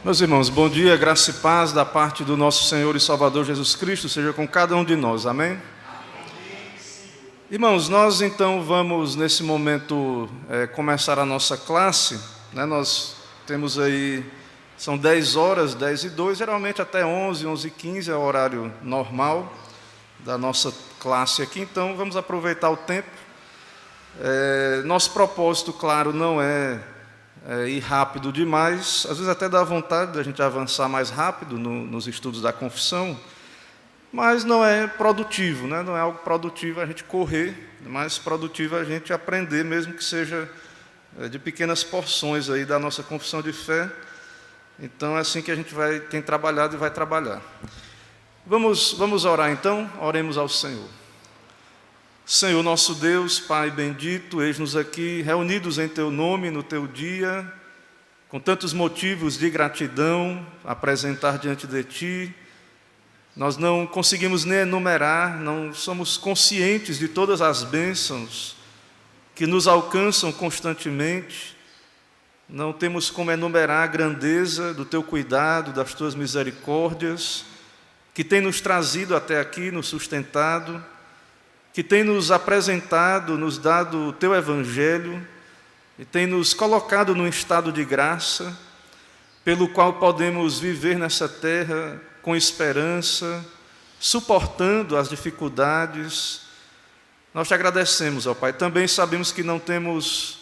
Meus irmãos, bom dia, graça e paz da parte do nosso Senhor e Salvador Jesus Cristo, seja com cada um de nós, amém? Irmãos, nós então vamos nesse momento começar a nossa classe, né? Nós temos aí, são 10 horas, 10 e 2, geralmente até 11, 11 e 15 é o horário normal da nossa classe aqui, então vamos aproveitar o tempo. Nosso propósito, claro, não é ir rápido demais, às vezes até dá vontade da gente avançar mais rápido nos estudos da confissão, mas não é produtivo, né? Não é algo produtivo a gente correr, mas produtivo a gente aprender, mesmo que seja de pequenas porções aí da nossa confissão de fé. Então é assim que a gente tem trabalhado e vai trabalhar. Vamos orar então, oremos ao Senhor. Senhor nosso Deus, Pai bendito, eis-nos aqui reunidos em Teu nome, no Teu dia, com tantos motivos de gratidão a apresentar diante de Ti. Nós não conseguimos nem enumerar, não somos conscientes de todas as bênçãos que nos alcançam constantemente. Não temos como enumerar a grandeza do Teu cuidado, das Tuas misericórdias, que tem nos trazido até aqui, nos sustentado, que tem nos apresentado, nos dado o Teu Evangelho e tem nos colocado num estado de graça, pelo qual podemos viver nessa terra com esperança, suportando as dificuldades. Nós Te agradecemos, ó Pai. Também sabemos que não temos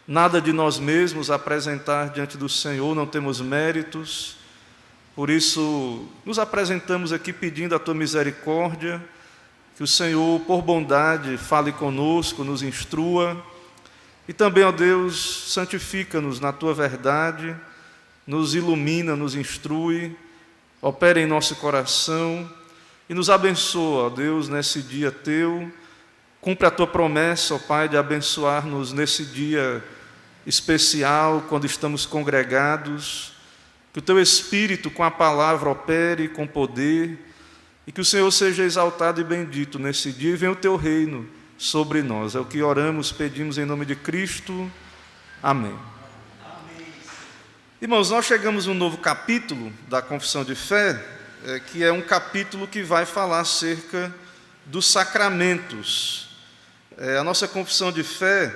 nada de nós mesmos a apresentar diante do Senhor, não temos méritos, por isso nos apresentamos aqui pedindo a Tua misericórdia, que o Senhor, por bondade, fale conosco, nos instrua. E também, ó Deus, santifica-nos na Tua verdade, nos ilumina, nos instrui, opera em nosso coração e nos abençoa, ó Deus, nesse dia Teu. Cumpre a Tua promessa, ó Pai, de abençoar-nos nesse dia especial, quando estamos congregados. Que o Teu Espírito, com a palavra, opere com poder, e que o Senhor seja exaltado e bendito nesse dia, e venha o Teu reino sobre nós. É o que oramos, pedimos em nome de Cristo. Amém. Irmãos, nós chegamos a um novo capítulo da Confissão de Fé, que é um capítulo que vai falar acerca dos sacramentos. A nossa Confissão de Fé,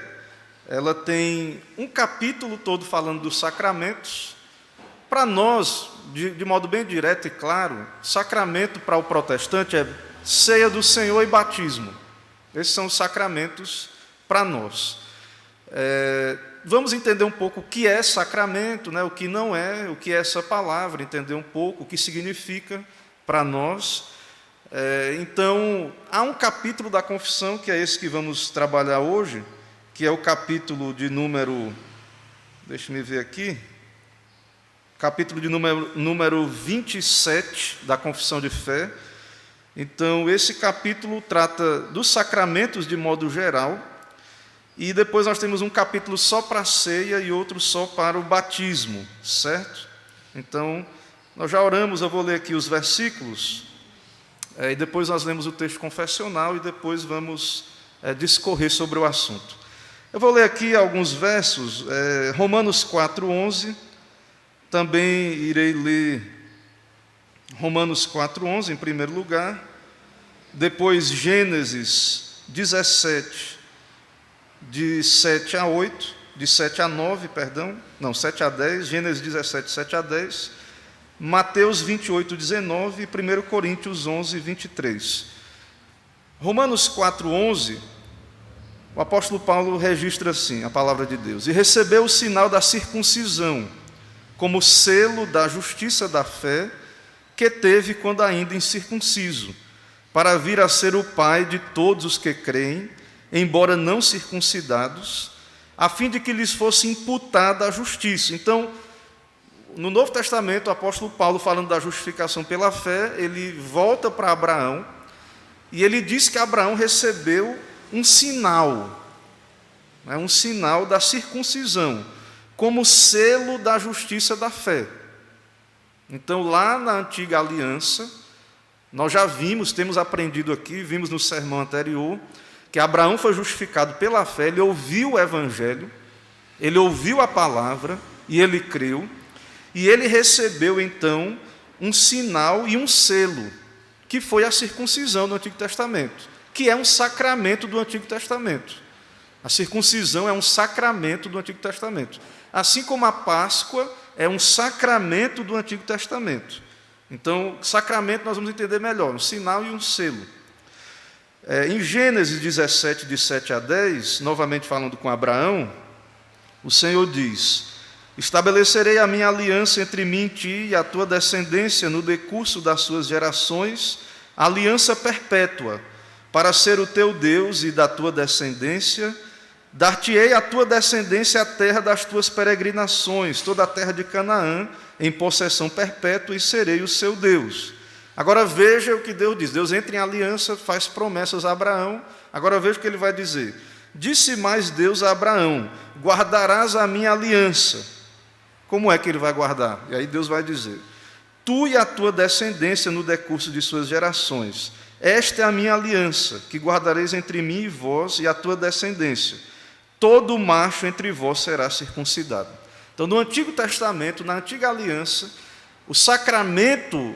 ela tem um capítulo todo falando dos sacramentos. Para nós, de modo bem direto e claro, sacramento para o protestante é ceia do Senhor e batismo. Esses são os sacramentos para nós. Vamos entender um pouco o que é sacramento, né? O que não é, o que é essa palavra, entender um pouco o que significa para nós. Então, há um capítulo da confissão, que é esse que vamos trabalhar hoje, que é o capítulo de número, deixa-me ver aqui, capítulo de número 27 da Confissão de Fé. Então, esse capítulo trata dos sacramentos de modo geral, e depois nós temos um capítulo só para a ceia e outro só para o batismo, certo? Então, nós já oramos, eu vou ler aqui os versículos, e depois nós lemos o texto confessional e depois vamos discorrer sobre o assunto. Eu vou ler aqui alguns versos, Romanos 4:11, também irei ler Romanos 4:11 em primeiro lugar, depois Gênesis 17, de 7 a 8, de 7 a 9, perdão, não, 7 a 10, Gênesis 17, 7 a 10, Mateus 28, 19 e 1 Coríntios 11, 23. Romanos 4:11, o apóstolo Paulo registra assim a palavra de Deus: e recebeu o sinal da circuncisão, como selo da justiça da fé que teve quando ainda incircunciso, para vir a ser o pai de todos os que creem, embora não circuncidados, a fim de que lhes fosse imputada a justiça. Então, no Novo Testamento, o apóstolo Paulo, falando da justificação pela fé, ele volta para Abraão, e ele diz que Abraão recebeu um sinal da circuncisão, como selo da justiça da fé. Então, lá na antiga aliança, nós já temos aprendido aqui, vimos no sermão anterior, que Abraão foi justificado pela fé, ele ouviu o Evangelho, ele ouviu a palavra e ele creu. E ele recebeu, então, um sinal e um selo, que foi a circuncisão do Antigo Testamento, que é um sacramento do Antigo Testamento. A circuncisão é um sacramento do Antigo Testamento. Assim como a Páscoa é um sacramento do Antigo Testamento. Então, sacramento nós vamos entender melhor, um sinal e um selo. Em Gênesis 17, de 7 a 10, novamente falando com Abraão, o Senhor diz: estabelecerei a minha aliança entre mim e ti e a tua descendência no decurso das suas gerações, aliança perpétua, para ser o teu Deus e da tua descendência. Dar-te-ei a tua descendência a terra das tuas peregrinações, toda a terra de Canaã, em possessão perpétua, e serei o seu Deus. Agora veja o que Deus diz. Deus entra em aliança, faz promessas a Abraão. Agora veja o que ele vai dizer. Disse mais Deus a Abraão: guardarás a minha aliança. Como é que ele vai guardar? E aí Deus vai dizer: tu e a tua descendência no decurso de suas gerações. Esta é a minha aliança, que guardareis entre mim e vós e a tua descendência. Todo macho entre vós será circuncidado. Então, no Antigo Testamento, na Antiga Aliança, o sacramento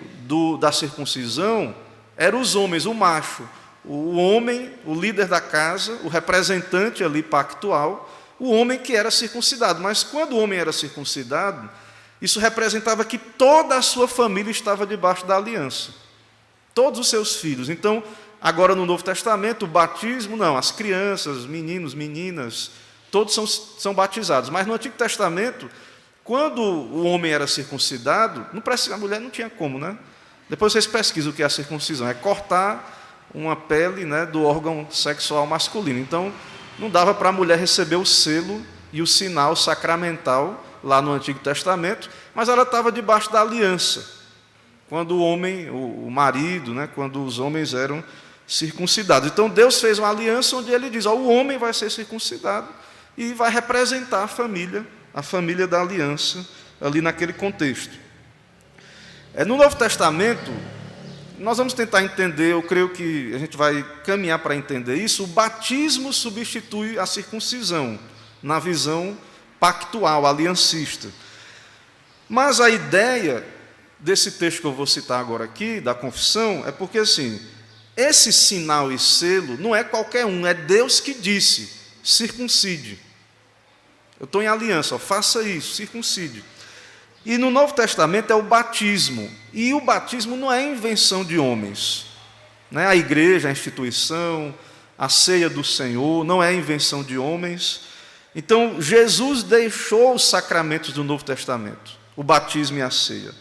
da circuncisão era os homens, o macho, o homem, o líder da casa, o representante ali pactual, o homem que era circuncidado. Mas quando o homem era circuncidado, isso representava que toda a sua família estava debaixo da aliança, todos os seus filhos. Então, agora no Novo Testamento, o batismo, não, as crianças, meninos, meninas, todos são batizados. Mas no Antigo Testamento, quando o homem era circuncidado, a mulher não tinha como, né? Depois vocês pesquisam o que é a circuncisão, é cortar uma pele, né, do órgão sexual masculino. Então, não dava para a mulher receber o selo e o sinal sacramental lá no Antigo Testamento, mas ela estava debaixo da aliança, quando o homem, o marido, né, quando os homens eram circuncidados. Então Deus fez uma aliança onde ele diz: o homem vai ser circuncidado e vai representar a família da aliança, ali naquele contexto. No Novo Testamento, nós vamos tentar entender, eu creio que a gente vai caminhar para entender isso. O batismo substitui a circuncisão, na visão pactual, aliancista. Mas a ideia desse texto que eu vou citar agora aqui, da confissão, é porque assim, esse sinal e selo não é qualquer um, é Deus que disse: circuncide. Eu estou em aliança, faça isso, circuncide. E no Novo Testamento é o batismo. E o batismo não é invenção de homens, né? A igreja, a instituição, a ceia do Senhor, não é invenção de homens. Então, Jesus deixou os sacramentos do Novo Testamento, o batismo e a ceia.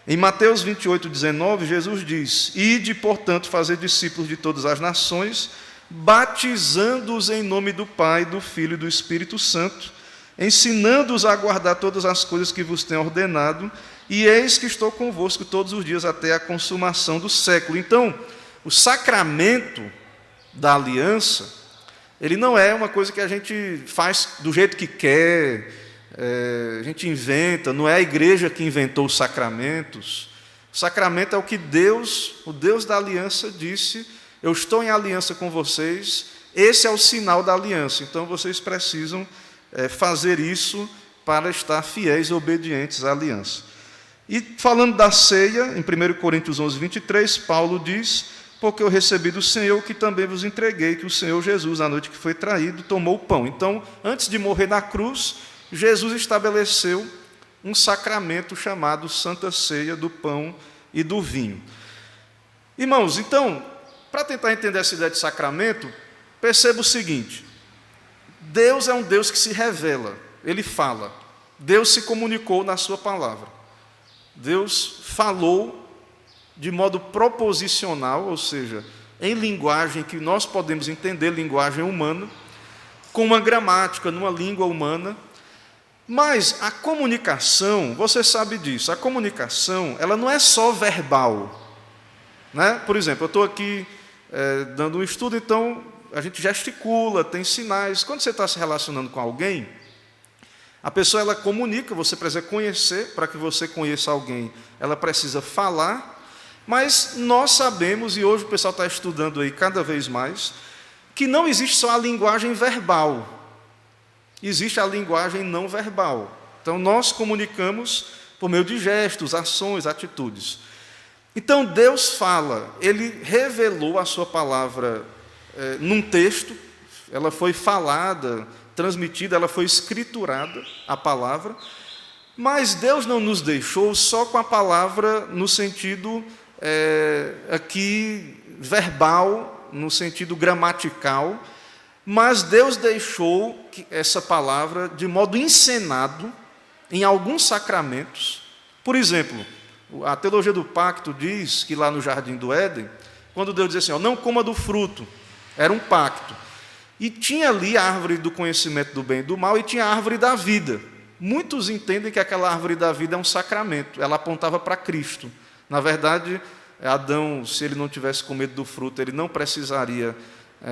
Em Mateus 28, 19, Jesus diz: ide, portanto, fazer discípulos de todas as nações, batizando-os em nome do Pai, do Filho e do Espírito Santo, ensinando-os a guardar todas as coisas que vos tenho ordenado, e eis que estou convosco todos os dias até a consumação do século. Então, o sacramento da aliança, ele não é uma coisa que a gente faz do jeito que quer, a gente inventa, não é a igreja que inventou os sacramentos. O sacramento é o que Deus, o Deus da aliança, disse: eu estou em aliança com vocês, esse é o sinal da aliança, então vocês precisam fazer isso para estar fiéis e obedientes à aliança. E falando da ceia, em 1 Coríntios 11, 23, Paulo diz: porque eu recebi do Senhor que também vos entreguei, que o Senhor Jesus, na noite que foi traído, tomou o pão. Então, antes de morrer na cruz, Jesus estabeleceu um sacramento chamado Santa Ceia do pão e do vinho. Irmãos, então, para tentar entender essa ideia de sacramento, perceba o seguinte: Deus é um Deus que se revela, Ele fala. Deus se comunicou na sua palavra. Deus falou de modo proposicional, ou seja, em linguagem que nós podemos entender, linguagem humana, com uma gramática, numa língua humana. Mas a comunicação, você sabe disso, a comunicação, ela não é só verbal, né? Por exemplo, eu estou aqui dando um estudo, então a gente gesticula, tem sinais. Quando você está se relacionando com alguém, a pessoa ela comunica, você precisa conhecer, para que você conheça alguém, ela precisa falar, mas nós sabemos, e hoje o pessoal está estudando aí cada vez mais, que não existe só a linguagem verbal, existe a linguagem não verbal. Então nós comunicamos por meio de gestos, ações, atitudes. Então Deus fala, Ele revelou a sua palavra num texto, ela foi falada, transmitida, ela foi escriturada, a palavra, mas Deus não nos deixou só com a palavra no sentido aqui verbal, no sentido gramatical, mas Deus deixou essa palavra de modo encenado em alguns sacramentos. Por exemplo, a teologia do pacto diz que lá no Jardim do Éden, quando Deus diz assim, não coma do fruto, era um pacto. E tinha ali a árvore do conhecimento do bem e do mal e tinha a árvore da vida. Muitos entendem que aquela árvore da vida é um sacramento, ela apontava para Cristo. Na verdade, Adão, se ele não tivesse comido do fruto, ele não precisaria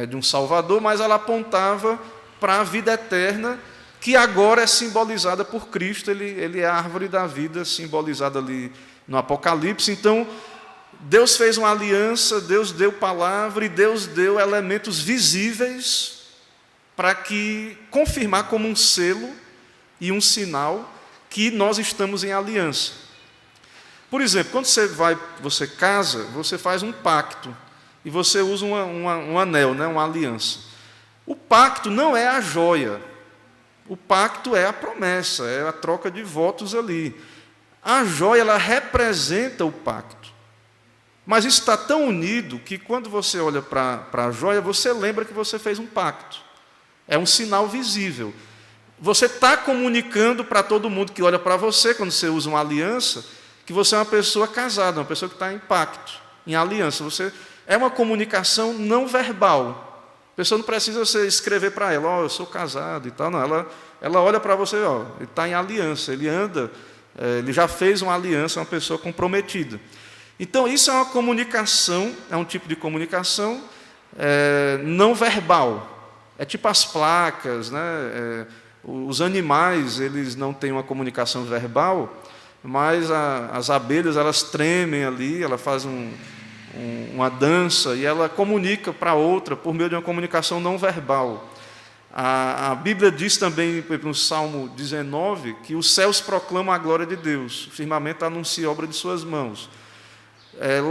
de um Salvador, mas ela apontava para a vida eterna, que agora é simbolizada por Cristo, ele é a árvore da vida, simbolizada ali no Apocalipse. Então, Deus fez uma aliança, Deus deu palavra e Deus deu elementos visíveis para que confirmar como um selo e um sinal que nós estamos em aliança. Por exemplo, quando você casa, você faz um pacto e você usa um anel, né, uma aliança. O pacto não é a joia, o pacto é a promessa, é a troca de votos ali. A joia, ela representa o pacto. Mas isso está tão unido que quando você olha para a joia, você lembra que você fez um pacto. É um sinal visível. Você está comunicando para todo mundo que olha para você, quando você usa uma aliança, que você é uma pessoa casada, uma pessoa que está em pacto, em aliança. Você é uma comunicação não verbal. A pessoa não precisa você escrever para ela, eu sou casado e tal. Não, ela olha para você, ele está em aliança, ele anda, ele já fez uma aliança, é uma pessoa comprometida. Então, isso é uma comunicação, é um tipo de comunicação não verbal. É tipo as placas, né? Os animais, eles não têm uma comunicação verbal, mas as abelhas, elas tremem ali, ela faz uma dança e ela comunica para outra por meio de uma comunicação não verbal. A Bíblia diz também, no Salmo 19, que os céus proclamam a glória de Deus, o firmamento anuncia a obra de suas mãos.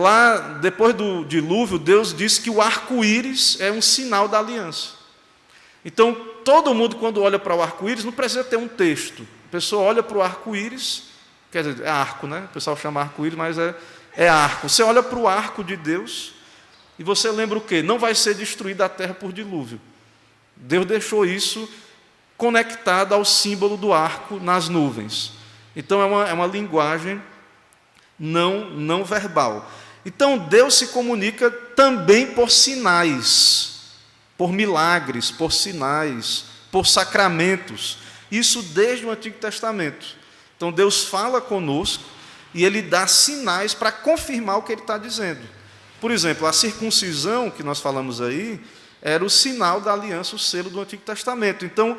Lá, depois do dilúvio, Deus disse que o arco-íris é um sinal da aliança. Então, todo mundo, quando olha para o arco-íris, não precisa ter um texto. A pessoa olha para o arco-íris, quer dizer, é arco, né? O pessoal chama arco-íris, mas é arco. Você olha para o arco de Deus e você lembra o quê? Não vai ser destruída a terra por dilúvio. Deus deixou isso conectado ao símbolo do arco nas nuvens. Então, é uma linguagem não verbal. Então, Deus se comunica também por sinais, por milagres, por sinais, por sacramentos. Isso desde o Antigo Testamento. Então, Deus fala conosco e Ele dá sinais para confirmar o que Ele está dizendo. Por exemplo, a circuncisão, que nós falamos aí, era o sinal da aliança, o selo do Antigo Testamento. Então,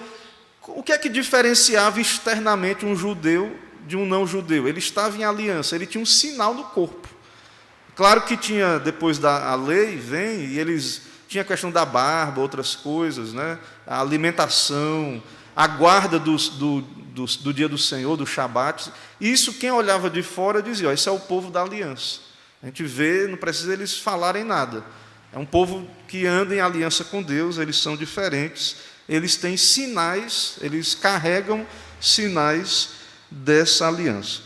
o que é que diferenciava externamente um judeu de um não-judeu? Ele estava em aliança, ele tinha um sinal no corpo. Claro que tinha, depois da lei, e eles tinha a questão da barba, outras coisas, né? A alimentação, a guarda do dia do Senhor, do Shabat. Isso, quem olhava de fora dizia, esse é o povo da aliança. A gente vê, não precisa eles falarem nada. É um povo que anda em aliança com Deus, eles são diferentes, eles têm sinais, eles carregam sinais dessa aliança.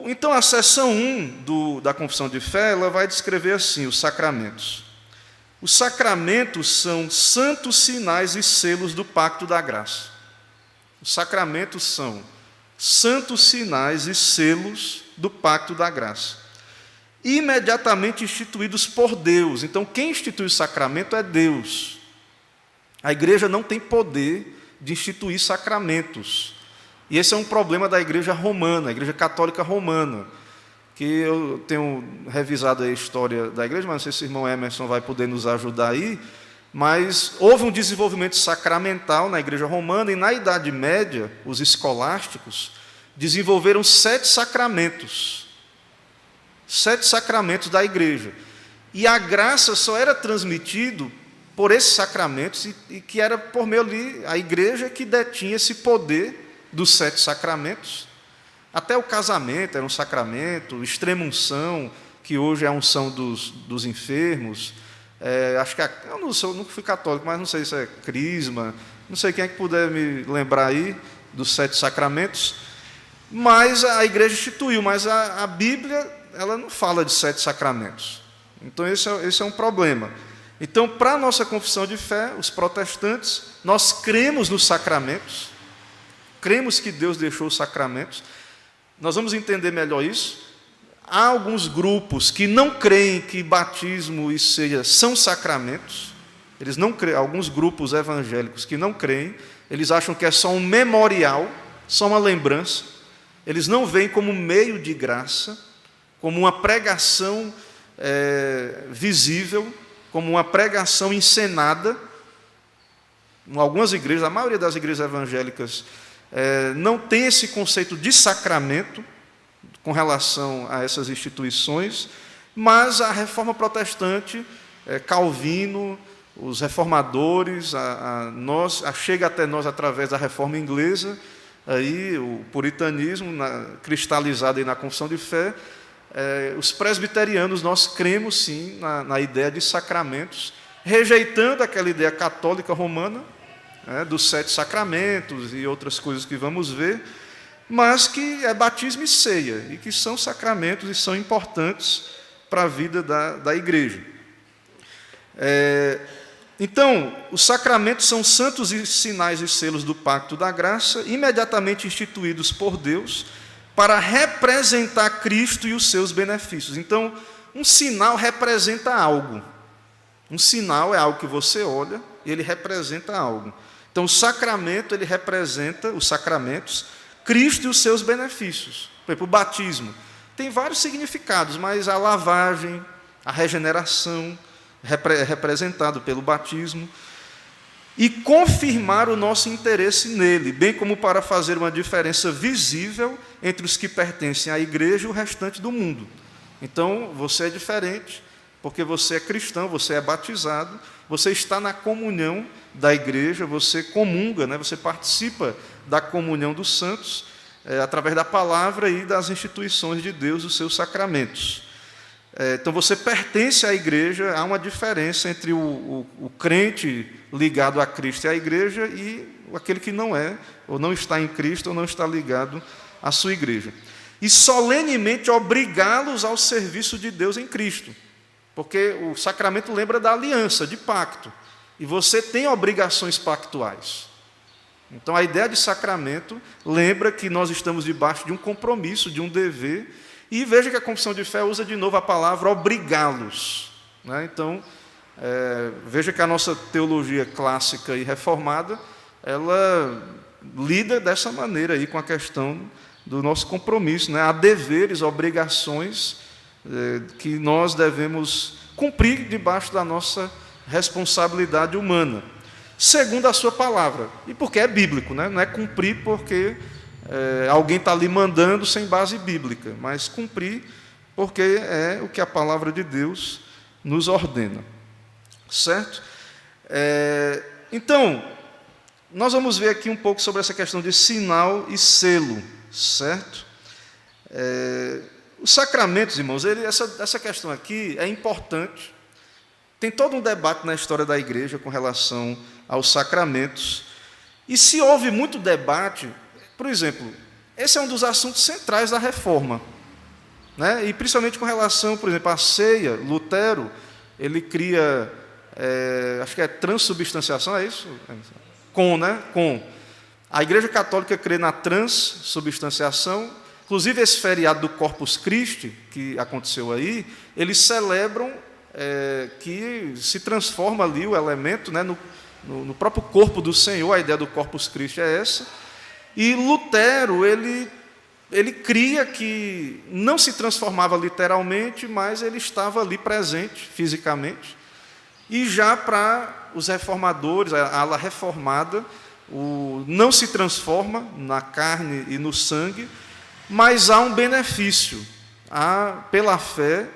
Então, a seção 1 da Confissão de Fé, ela vai descrever assim, os sacramentos. Os sacramentos são santos sinais e selos do pacto da graça. Os sacramentos são santos sinais e selos do pacto da graça, imediatamente instituídos por Deus. Então, quem institui o sacramento é Deus. A igreja não tem poder de instituir sacramentos. E esse é um problema da igreja romana, a igreja católica romana, que eu tenho revisado a história da igreja, mas não sei se o irmão Emerson vai poder nos ajudar aí, mas houve um desenvolvimento sacramental na igreja romana, e na Idade Média, os escolásticos desenvolveram 7 sacramentos. 7 sacramentos da igreja. E a graça só era transmitido por esses sacramentos, e que era por meio ali, a igreja que detinha esse poder dos 7 sacramentos, Até o casamento era um sacramento, extrema-unção, que hoje é a unção dos enfermos. Acho que eu nunca fui católico, mas não sei se é crisma, não sei quem é que puder me lembrar aí dos 7 sacramentos, mas a igreja instituiu, mas a Bíblia ela não fala de 7 sacramentos. Então esse é um problema. Então, para a nossa confissão de fé, os protestantes, nós cremos nos sacramentos, cremos que Deus deixou os sacramentos. Nós vamos entender melhor isso. Há alguns grupos que não creem que batismo e ceia são sacramentos. Eles não creem, alguns grupos evangélicos que não creem, eles acham que é só um memorial, só uma lembrança. Eles não veem como meio de graça, como uma pregação visível, como uma pregação encenada. Em algumas igrejas, a maioria das igrejas evangélicas não tem esse conceito de sacramento com relação a essas instituições, mas a reforma protestante, Calvino, os reformadores, chega até nós através da reforma inglesa, aí, o puritanismo cristalizado aí na confissão de fé. Os presbiterianos, nós cremos sim na ideia de sacramentos, rejeitando aquela ideia católica romana, dos 7 sacramentos e outras coisas que vamos ver, mas que é batismo e ceia, e que são sacramentos e são importantes para a vida da igreja. Então, os sacramentos são santos e sinais e selos do pacto da graça, imediatamente instituídos por Deus, para representar Cristo e os seus benefícios. Então, um sinal representa algo. Um sinal é algo que você olha e ele representa algo. Então, o sacramento, ele representa, os sacramentos, Cristo e os seus benefícios. Por exemplo, o batismo tem vários significados, mas a lavagem, a regeneração, é representado pelo batismo, e confirmar o nosso interesse nele, bem como para fazer uma diferença visível entre os que pertencem à igreja e o restante do mundo. Então, você é diferente, porque você é cristão, você é batizado, você está na comunhão da igreja, você comunga, você participa da comunhão dos santos, através da palavra e das instituições de Deus, os seus sacramentos. Então, você pertence à igreja, há uma diferença entre o crente ligado a Cristo e à igreja e aquele que não é, ou não está em Cristo, ou não está ligado à sua igreja. E solenemente obrigá-los ao serviço de Deus em Cristo, porque o sacramento lembra da aliança, de pacto, e você tem obrigações pactuais. Então, a ideia de sacramento lembra que nós estamos debaixo de um compromisso, de um dever. E veja que a confissão de fé usa de novo a palavra obrigá-los. Então, veja que a nossa teologia clássica e reformada, ela lida dessa maneira aí com a questão do nosso compromisso. Há deveres, obrigações que nós devemos cumprir debaixo da nossa responsabilidade humana, segundo a sua palavra. E porque é bíblico, não é cumprir porque alguém está ali mandando sem base bíblica, mas cumprir porque é o que a palavra de Deus nos ordena. Certo? Então, nós vamos ver aqui um pouco sobre essa questão de sinal e selo. Certo? Os sacramentos, irmãos, essa questão aqui é importante. Tem todo um debate na história da igreja com relação aos sacramentos. E se houve muito debate, por exemplo, esse é um dos assuntos centrais da reforma, e principalmente com relação, por exemplo, à ceia. Lutero, ele cria, acho que é transubstanciação, é isso? Com. A Igreja Católica crê na transubstanciação. Inclusive, esse feriado do Corpus Christi, que aconteceu aí, eles celebram que se transforma ali o elemento, no próprio corpo do Senhor. A ideia do Corpus Christi é essa. E Lutero, ele cria que não se transformava literalmente, mas ele estava ali presente fisicamente. E já para os reformadores, a ala reformada, não se transforma na carne e no sangue, mas há um benefício. Pela fé,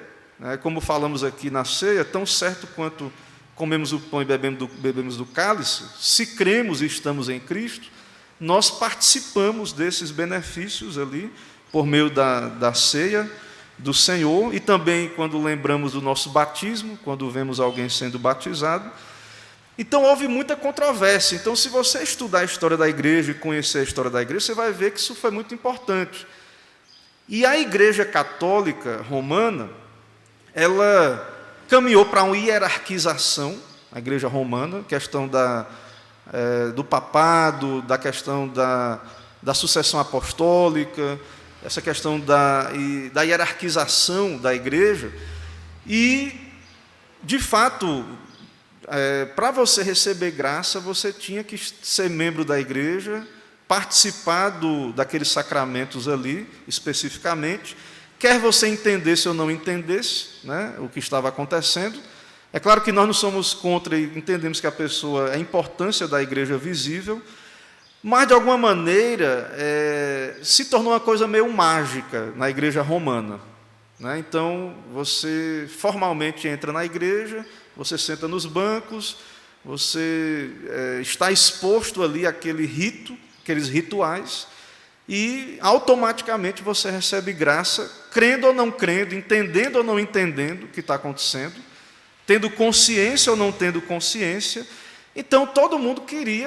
como falamos aqui na ceia, tão certo quanto comemos o pão e bebemos do cálice, se cremos e estamos em Cristo, nós participamos desses benefícios ali, por meio da ceia do Senhor, e também quando lembramos do nosso batismo, quando vemos alguém sendo batizado. Então houve muita controvérsia. Então, se você estudar a história da igreja e conhecer a história da igreja, você vai ver que isso foi muito importante. E a Igreja Católica Romana, ela caminhou para uma hierarquização, a Igreja Romana, questão do papado, da questão da sucessão apostólica, essa questão da hierarquização da igreja. E, de fato, para você receber graça, você tinha que ser membro da igreja, participar daqueles sacramentos ali, especificamente, quer você entendesse ou não entendesse, né, o que estava acontecendo. É claro que nós não somos contra e entendemos que a importância da igreja visível, mas, de alguma maneira, se tornou uma coisa meio mágica na igreja romana, né? Então, você formalmente entra na igreja, você senta nos bancos, você está exposto ali àquele rito, aqueles rituais, e automaticamente você recebe graça, crendo ou não crendo, entendendo ou não entendendo o que está acontecendo, tendo consciência ou não tendo consciência. Então, todo mundo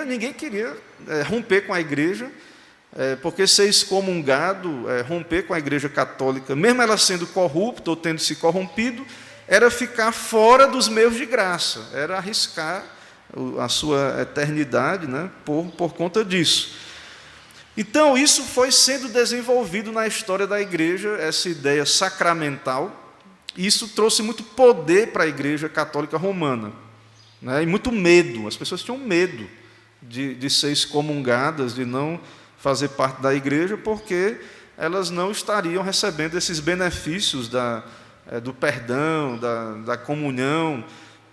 ninguém queria romper com a igreja, porque ser excomungado, romper com a igreja católica, mesmo ela sendo corrupta ou tendo se corrompido, era ficar fora dos meios de graça, era arriscar a sua eternidade, né, por conta disso. Então, isso foi sendo desenvolvido na história da igreja, essa ideia sacramental, e isso trouxe muito poder para a igreja católica romana, né, e muito medo. As pessoas tinham medo de ser excomungadas, de não fazer parte da igreja, porque elas não estariam recebendo esses benefícios do perdão, da comunhão,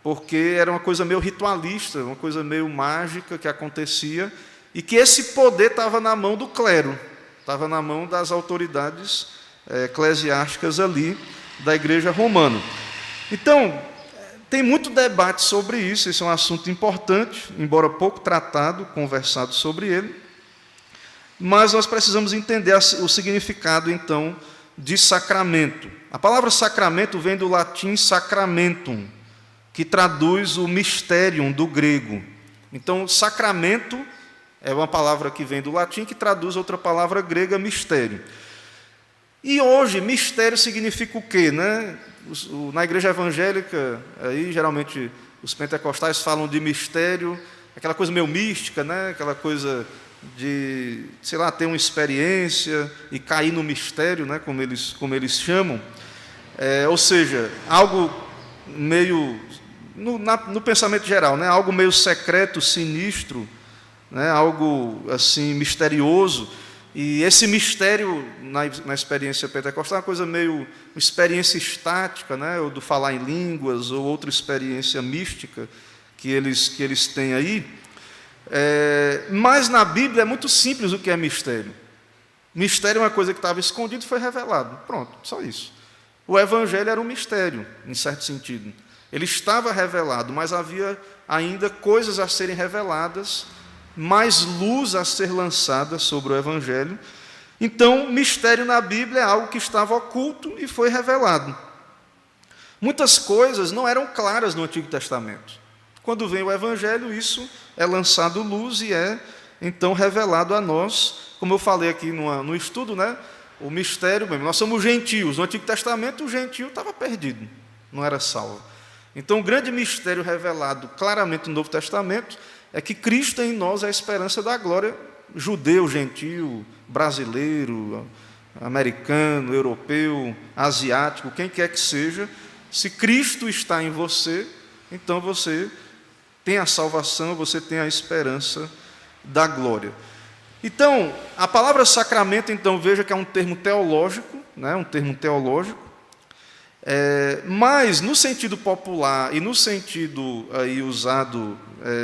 porque era uma coisa meio ritualista, uma coisa meio mágica que acontecia, e que esse poder estava na mão do clero, estava na mão das autoridades eclesiásticas ali da igreja romana. Então, tem muito debate sobre isso, esse é um assunto importante, embora pouco tratado, conversado sobre ele, mas nós precisamos entender o significado, então, de sacramento. A palavra sacramento vem do latim sacramentum, que traduz o mysterium do grego. Então, sacramento é uma palavra que vem do latim, que traduz outra palavra grega, mistério. E hoje, mistério significa o quê, né? Na igreja evangélica, aí, geralmente, os pentecostais falam de mistério, aquela coisa meio mística, né? Aquela coisa de, sei lá, ter uma experiência e cair no mistério, né? Como eles chamam. Ou seja, algo meio, no pensamento geral, né? Algo meio secreto, sinistro, né? Algo assim misterioso. E esse mistério, na experiência pentecostal, é uma coisa meio, uma experiência estática, né? Ou do falar em línguas, ou outra experiência mística que eles têm aí. Mas na Bíblia é muito simples o que é mistério. Mistério é uma coisa que estava escondida e foi revelado. Pronto, só isso. O Evangelho era um mistério, em certo sentido. Ele estava revelado, mas havia ainda coisas a serem reveladas, mais luz a ser lançada sobre o Evangelho. Então, mistério na Bíblia é algo que estava oculto e foi revelado. Muitas coisas não eram claras no Antigo Testamento. Quando vem o Evangelho, isso é lançado luz e então, revelado a nós. Como eu falei aqui no estudo, né? O mistério mesmo. Nós somos gentios. No Antigo Testamento, o gentio estava perdido, não era salvo. Então, o grande mistério revelado claramente no Novo Testamento é que Cristo em nós é a esperança da glória, judeu, gentio, brasileiro, americano, europeu, asiático, quem quer que seja. Se Cristo está em você, então você tem a salvação, você tem a esperança da glória. Então, a palavra sacramento, então, veja que é um termo teológico, né? Um termo teológico, mas no sentido popular e no sentido aí usado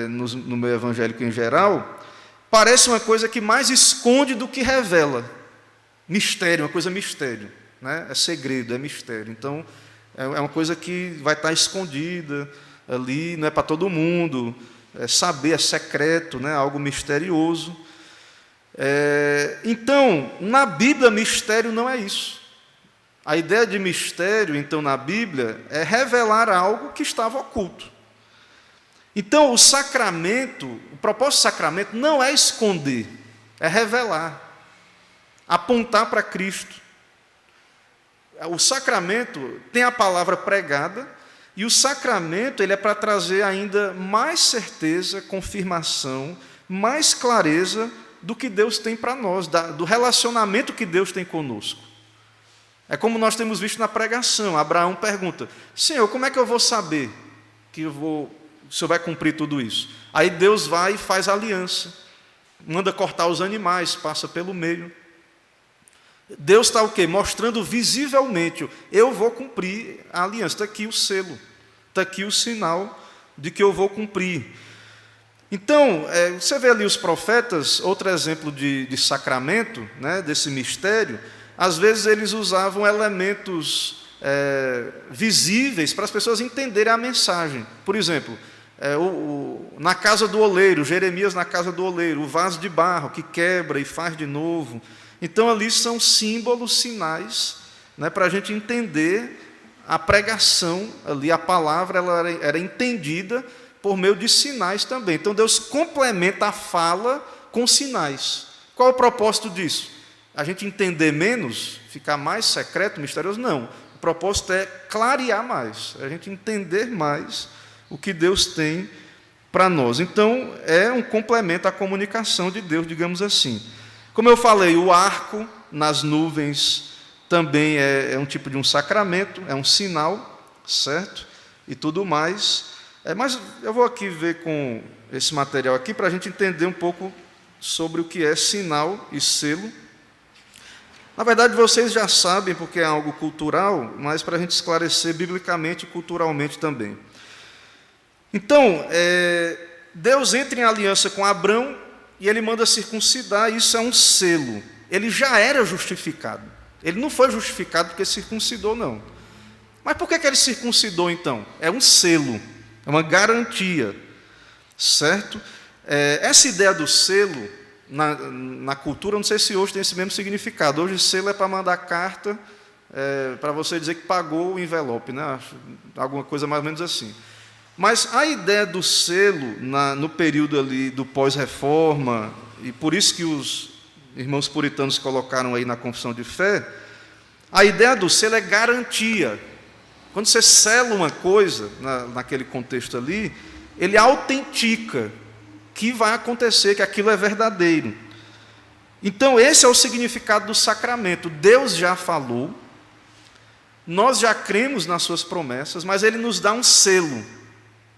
no meio evangélico em geral, parece uma coisa que mais esconde do que revela. Mistério, uma coisa mistério, né? É segredo, é mistério. Então, é uma coisa que vai estar escondida ali, não é para todo mundo, saber, é secreto, né? Algo misterioso. Então, na Bíblia, mistério não é isso. A ideia de mistério, então, na Bíblia, é revelar algo que estava oculto. Então, o sacramento, o propósito do sacramento não é esconder, é revelar, apontar para Cristo. O sacramento tem a palavra pregada, e o sacramento ele é para trazer ainda mais certeza, confirmação, mais clareza do que Deus tem para nós, do relacionamento que Deus tem conosco. É como nós temos visto na pregação. Abraão pergunta: Senhor, como é que eu vou saber que o Senhor vai cumprir tudo isso? Aí Deus vai e faz aliança, manda cortar os animais, passa pelo meio. Deus está o quê? Mostrando visivelmente: eu vou cumprir a aliança, está aqui o selo, está aqui o sinal de que eu vou cumprir. Então, você vê ali os profetas, outro exemplo de sacramento, né, desse mistério, às vezes eles usavam elementos visíveis para as pessoas entenderem a mensagem. Por exemplo, na casa do oleiro, Jeremias na casa do oleiro, o vaso de barro que quebra e faz de novo. Então, ali são símbolos, sinais, né, para a gente entender a pregação, ali a palavra ela era entendida por meio de sinais também. Então, Deus complementa a fala com sinais. Qual é o propósito disso? A gente entender menos, ficar mais secreto, misterioso? Não. O propósito é clarear mais, a gente entender mais o que Deus tem para nós. Então, é um complemento à comunicação de Deus, digamos assim. Como eu falei, o arco nas nuvens também é um tipo de um sacramento, é um sinal, certo? E tudo mais. Mas eu vou aqui ver com esse material aqui para a gente entender um pouco sobre o que é sinal e selo. Na verdade, vocês já sabem, porque é algo cultural, mas para a gente esclarecer biblicamente e culturalmente também. Então, Deus entra em aliança com Abrão e ele manda circuncidar, e isso é um selo. Ele já era justificado. Ele não foi justificado porque circuncidou, não. Mas por que ele circuncidou, então? É um selo, é uma garantia, certo? Essa ideia do selo, na cultura, não sei se hoje tem esse mesmo significado. Hoje, selo é para mandar carta, para você dizer que pagou o envelope, né? Alguma coisa mais ou menos assim. Mas a ideia do selo, no período ali do pós-reforma, e por isso que os irmãos puritanos colocaram aí na confissão de fé, a ideia do selo é garantia. Quando você sela uma coisa, naquele contexto ali, ele autentica que vai acontecer, que aquilo é verdadeiro. Então, esse é o significado do sacramento. Deus já falou, nós já cremos nas suas promessas, mas Ele nos dá um selo,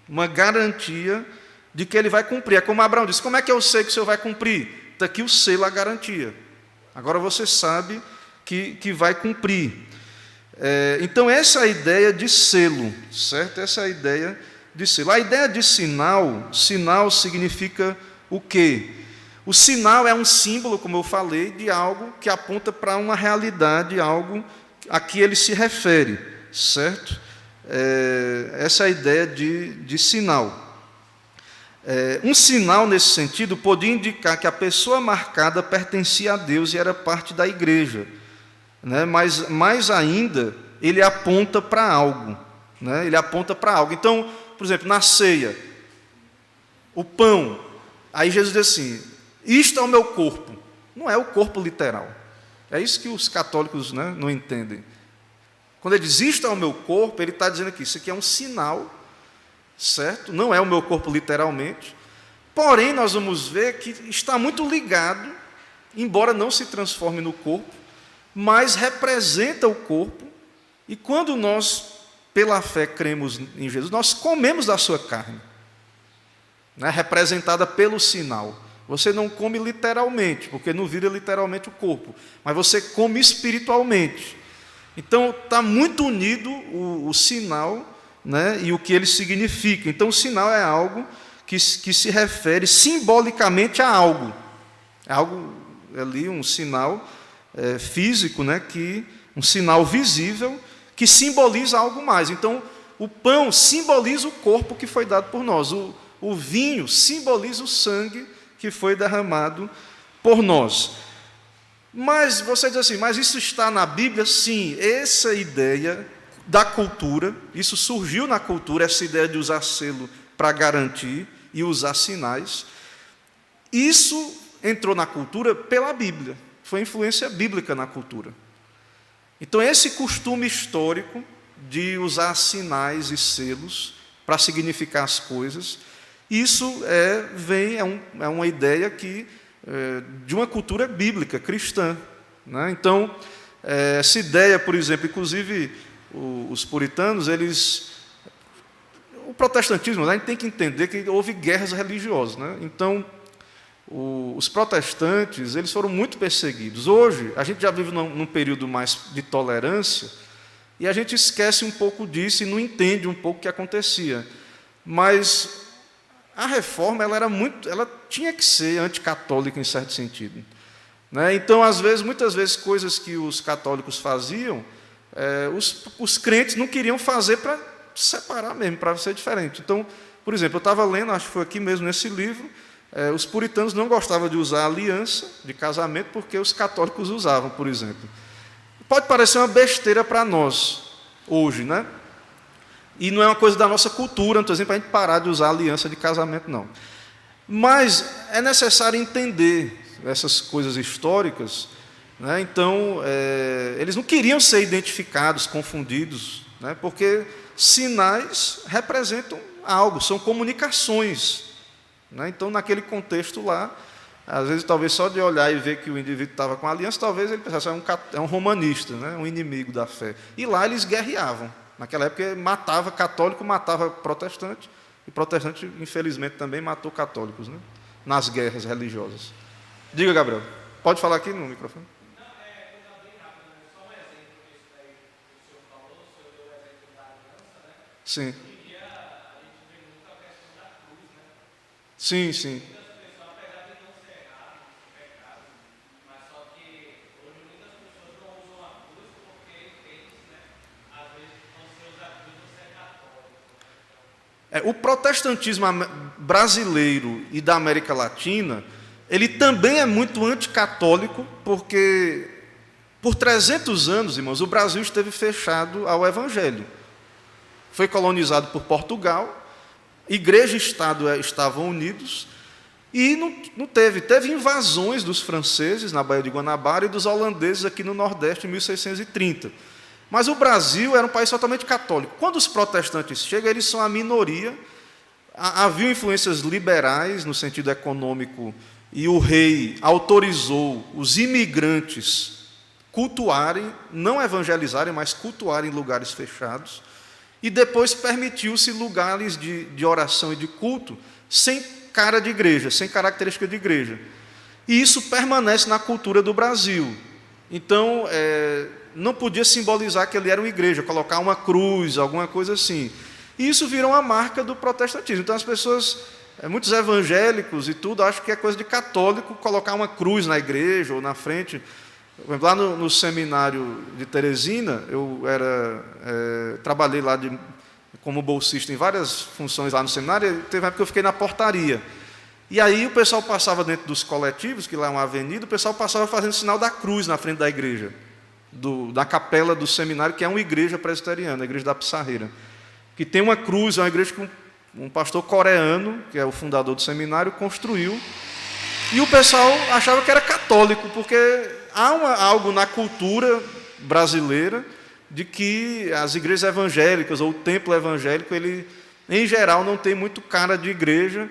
uma garantia de que Ele vai cumprir. É como Abraão disse: como é que eu sei que o Senhor vai cumprir? Está aqui o selo, a garantia. Agora você sabe que vai cumprir. Então, essa é a ideia de selo, certo? Essa é a ideia de selo. A ideia de sinal significa o quê? O sinal é um símbolo, como eu falei, de algo que aponta para uma realidade, algo a que ele se refere, certo? Essa é a ideia de sinal. Um sinal, nesse sentido, podia indicar que a pessoa marcada pertencia a Deus e era parte da igreja, né? Mas, mais ainda, ele aponta para algo, né? Ele aponta para algo. Então, por exemplo, na ceia, o pão, aí Jesus diz assim: isto é o meu corpo. Não é o corpo literal. É isso que os católicos, né, não entendem. Quando ele diz isto é o meu corpo, ele está dizendo aqui, isso aqui é um sinal, certo? Não é o meu corpo literalmente. Porém, nós vamos ver que está muito ligado, embora não se transforme no corpo, mas representa o corpo. E quando nós, pela fé, cremos em Jesus, nós comemos da sua carne, né, representada pelo sinal. Você não come literalmente, porque não vira literalmente o corpo, mas você come espiritualmente. Então, está muito unido o sinal, né, e o que ele significa. Então, o sinal é algo que se refere simbolicamente a algo. É algo ali, um sinal físico, né, um sinal visível, que simboliza algo mais. Então, o pão simboliza o corpo que foi dado por nós. O vinho simboliza o sangue que foi derramado por nós. Mas você diz assim, mas isso está na Bíblia? Sim, essa ideia da cultura, isso surgiu na cultura, essa ideia de usar selo para garantir e usar sinais. Isso entrou na cultura pela Bíblia, foi influência bíblica na cultura. Então, esse costume histórico de usar sinais e selos para significar as coisas, isso é uma ideia de uma cultura bíblica, cristã, né? Então, essa ideia, por exemplo, inclusive os puritanos, o protestantismo, a gente tem que entender que houve guerras religiosas, né? Então, os protestantes, eles foram muito perseguidos. Hoje, a gente já vive num período mais de tolerância, e a gente esquece um pouco disso e não entende um pouco o que acontecia. Mas a reforma, ela tinha que ser anticatólica em certo sentido, né? Então, muitas vezes, coisas que os católicos faziam, os crentes não queriam fazer para separar mesmo, para ser diferente. Então, por exemplo, eu estava lendo, acho que foi aqui mesmo nesse livro, os puritanos não gostavam de usar aliança de casamento porque os católicos usavam, por exemplo. Pode parecer uma besteira para nós, hoje, né? E não é uma coisa da nossa cultura, não estou dizendo para a gente parar de usar aliança de casamento, não. Mas é necessário entender essas coisas históricas, né? Então, eles não queriam ser identificados, confundidos, né? Porque sinais representam algo, são comunicações, né? Então, naquele contexto lá, às vezes, talvez só de olhar e ver que o indivíduo estava com aliança, talvez ele pensasse, é um romanista, né? Um inimigo da fé. E lá eles guerreavam. Naquela época, matava católico, matava protestante, e protestante, infelizmente, também matou católicos, né? Nas guerras religiosas. Diga, Gabriel. Pode falar aqui no microfone? Não, coisa bem rápida, né? Só um exemplo disso daí que o senhor falou, o senhor deu o exemplo da aliança, né? Sim. Hoje em dia, a gente vê muito a questão da cruz, né? Sim, sim. Muitas pessoas, apesar de não ser errado, pecado, mas só que hoje muitas pessoas não usam a cruz porque eles, né? Às vezes, quando você usa a cruz, você é católico. O protestantismo brasileiro e da América Latina, ele também é muito anticatólico, porque por 300 anos, irmãos, o Brasil esteve fechado ao Evangelho. Foi colonizado por Portugal, igreja e Estado estavam unidos, e não teve invasões dos franceses na Baía de Guanabara e dos holandeses aqui no Nordeste em 1630. Mas o Brasil era um país totalmente católico. Quando os protestantes chegam, eles são a minoria. Havia influências liberais no sentido econômico, e o rei autorizou os imigrantes cultuarem, não evangelizarem, mas cultuarem em lugares fechados. E depois permitiu-se lugares de oração e de culto sem cara de igreja, sem característica de igreja. E isso permanece na cultura do Brasil. Então, não podia simbolizar que ele era uma igreja, colocar uma cruz, alguma coisa assim. E isso virou uma marca do protestantismo. Então, as pessoas, muitos evangélicos e tudo, acham que é coisa de católico colocar uma cruz na igreja ou na frente. Lá no seminário de Teresina, eu trabalhei lá como bolsista em várias funções lá no seminário, e teve uma época que eu fiquei na portaria. E aí o pessoal passava dentro dos coletivos, que lá é uma avenida, o pessoal passava fazendo sinal da cruz na frente da igreja, da capela do seminário, que é uma igreja presbiteriana, a igreja da Pissarreira, que tem uma cruz, é uma igreja que um pastor coreano, que é o fundador do seminário, construiu. E o pessoal achava que era católico, porque há algo na cultura brasileira de que as igrejas evangélicas, ou o templo evangélico, ele, em geral, não tem muito cara de igreja,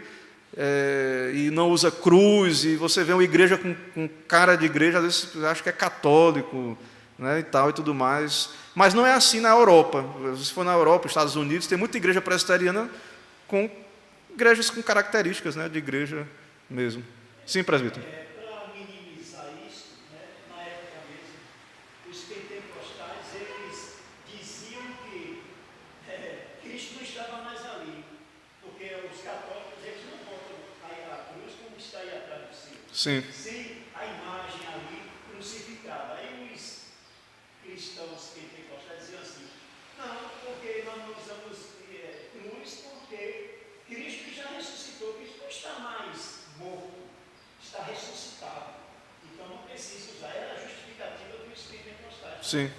e não usa cruz, e você vê uma igreja com cara de igreja, às vezes você acha que é católico, né, e tal, e tudo mais. Mas não é assim na Europa. Se for na Europa, Estados Unidos, tem muita igreja presbiteriana com igrejas com características, né, de igreja mesmo. Sim, presbítero. Para minimizar isso, né, na época mesmo, os pentecostais, eles diziam que Cristo não estava mais ali, porque os católicos, eles não botam a cruz como está aí atrás do céu. Sim. Sem a imagem ali crucificada. Aí os cristãos pentecostais diziam assim, não, porque nós não usamos cruz, porque Cristo já ressuscitou, Cristo não está mais morto, está ressuscitado. Sim.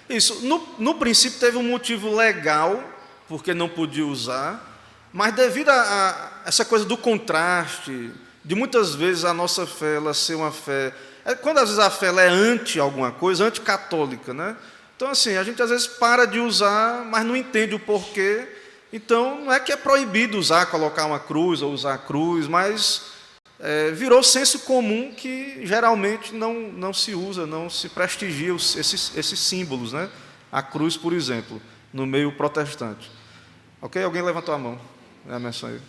Isso, no princípio teve um motivo legal, porque não podia usar, mas devido a essa coisa do contraste, de muitas vezes a nossa fé ela ser uma fé... Quando às vezes a fé ela é anti alguma coisa, anticatólica, né? Então, assim, a gente às vezes para de usar, mas não entende o porquê. Então, não é que é proibido usar, colocar uma cruz ou usar a cruz, mas virou senso comum que geralmente não se usa, não se prestigia esses símbolos, né? A cruz, por exemplo, no meio protestante. Ok? Alguém levantou a mão. É a menção aí.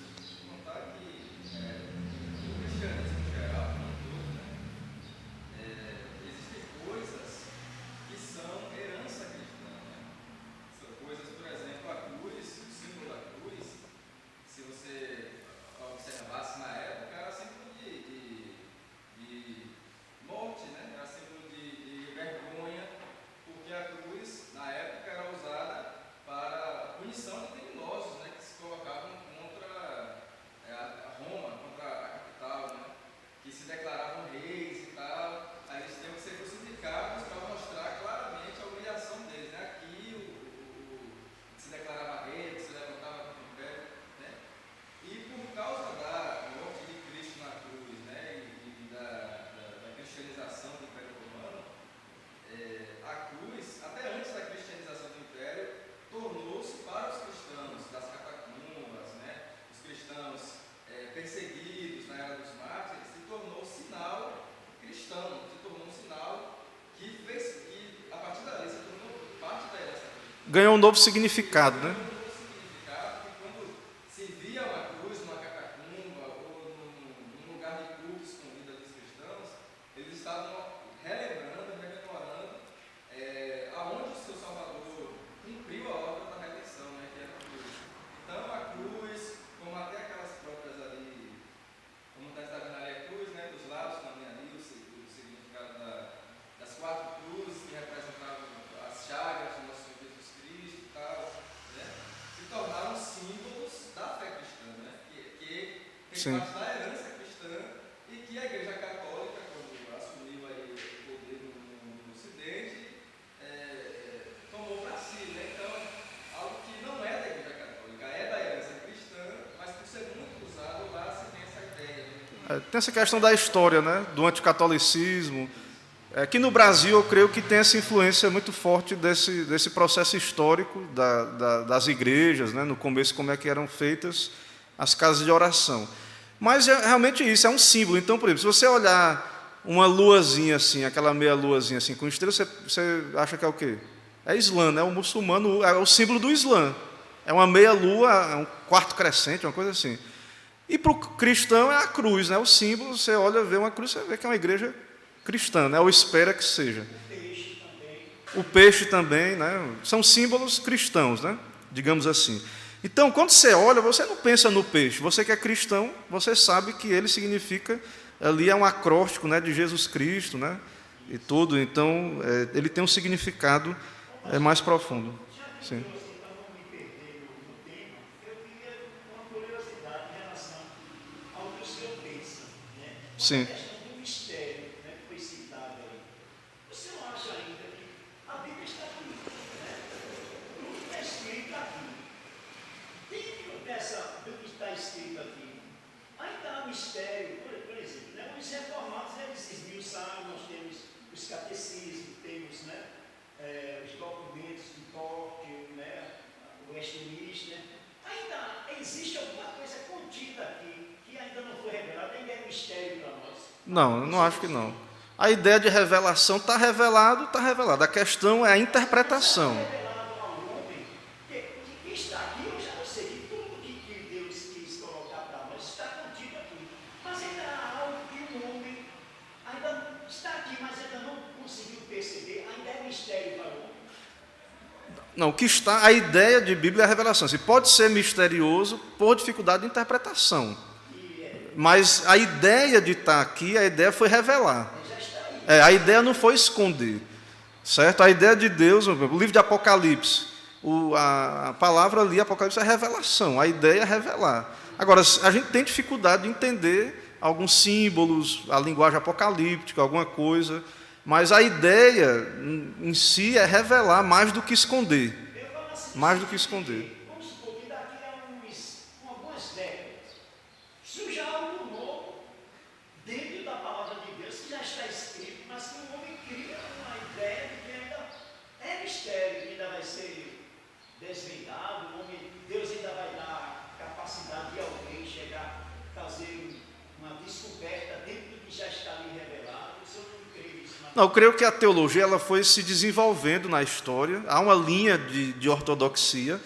Ganhou um novo significado, né? Sim. Parte da herança cristã e que a Igreja Católica, quando assumiu aí o poder no Ocidente, tomou para si, né? Então, algo que não é da Igreja Católica, é da herança cristã, mas por ser muito usado lá se tem essa ideia. Né? Tem essa questão da história, né? Do anticatolicismo. Aqui no Brasil, eu creio que tem essa influência muito forte desse processo histórico das igrejas, né? No começo, como é que eram feitas as casas de oração. Mas realmente isso, é um símbolo. Então, por exemplo, se você olhar uma luazinha assim, aquela meia luazinha assim, com estrela, você acha que é o quê? É Islã, né? O muçulmano é o símbolo do Islã. É uma meia lua, é um quarto crescente, uma coisa assim. E para o cristão é a cruz, né? O símbolo, você olha, vê uma cruz, você vê que é uma igreja cristã, né? Ou espera que seja. O peixe também, né? São símbolos cristãos, né? Digamos assim. Então, quando você olha, você não pensa no peixe. Você que é cristão, você sabe que ele significa, ali é um acróstico, né, de Jesus Cristo, né, e tudo. Então, ele tem um significado mais profundo. Sim. Sim. Não, eu não acho que não. A ideia de revelação está revelado, está revelado. A questão é a interpretação. Não, o que está, a ideia de Bíblia é a revelação. Se pode ser misterioso por dificuldade de interpretação. Mas a ideia de estar aqui, a ideia foi revelar. A ideia não foi esconder. Certo? A ideia de Deus, o livro de Apocalipse, a palavra ali, Apocalipse, é revelação. A ideia é revelar. Agora, a gente tem dificuldade de entender alguns símbolos, a linguagem apocalíptica, alguma coisa. Mas a ideia em si é revelar mais do que esconder. Eu falo assim, Mais do que esconder. vamos supor que daqui a algumas décadas surja algo novo dentro da palavra de Deus que já está escrito, mas que o homem cria uma ideia de que ainda é mistério, que ainda vai ser desvendado, Deus ainda vai dar capacidade de alguém chegar a fazer uma descoberta dentro do que já está ali revelado. O senhor não crê nisso? Não, eu creio que a teologia ela foi se desenvolvendo na história, há uma linha de ortodoxia,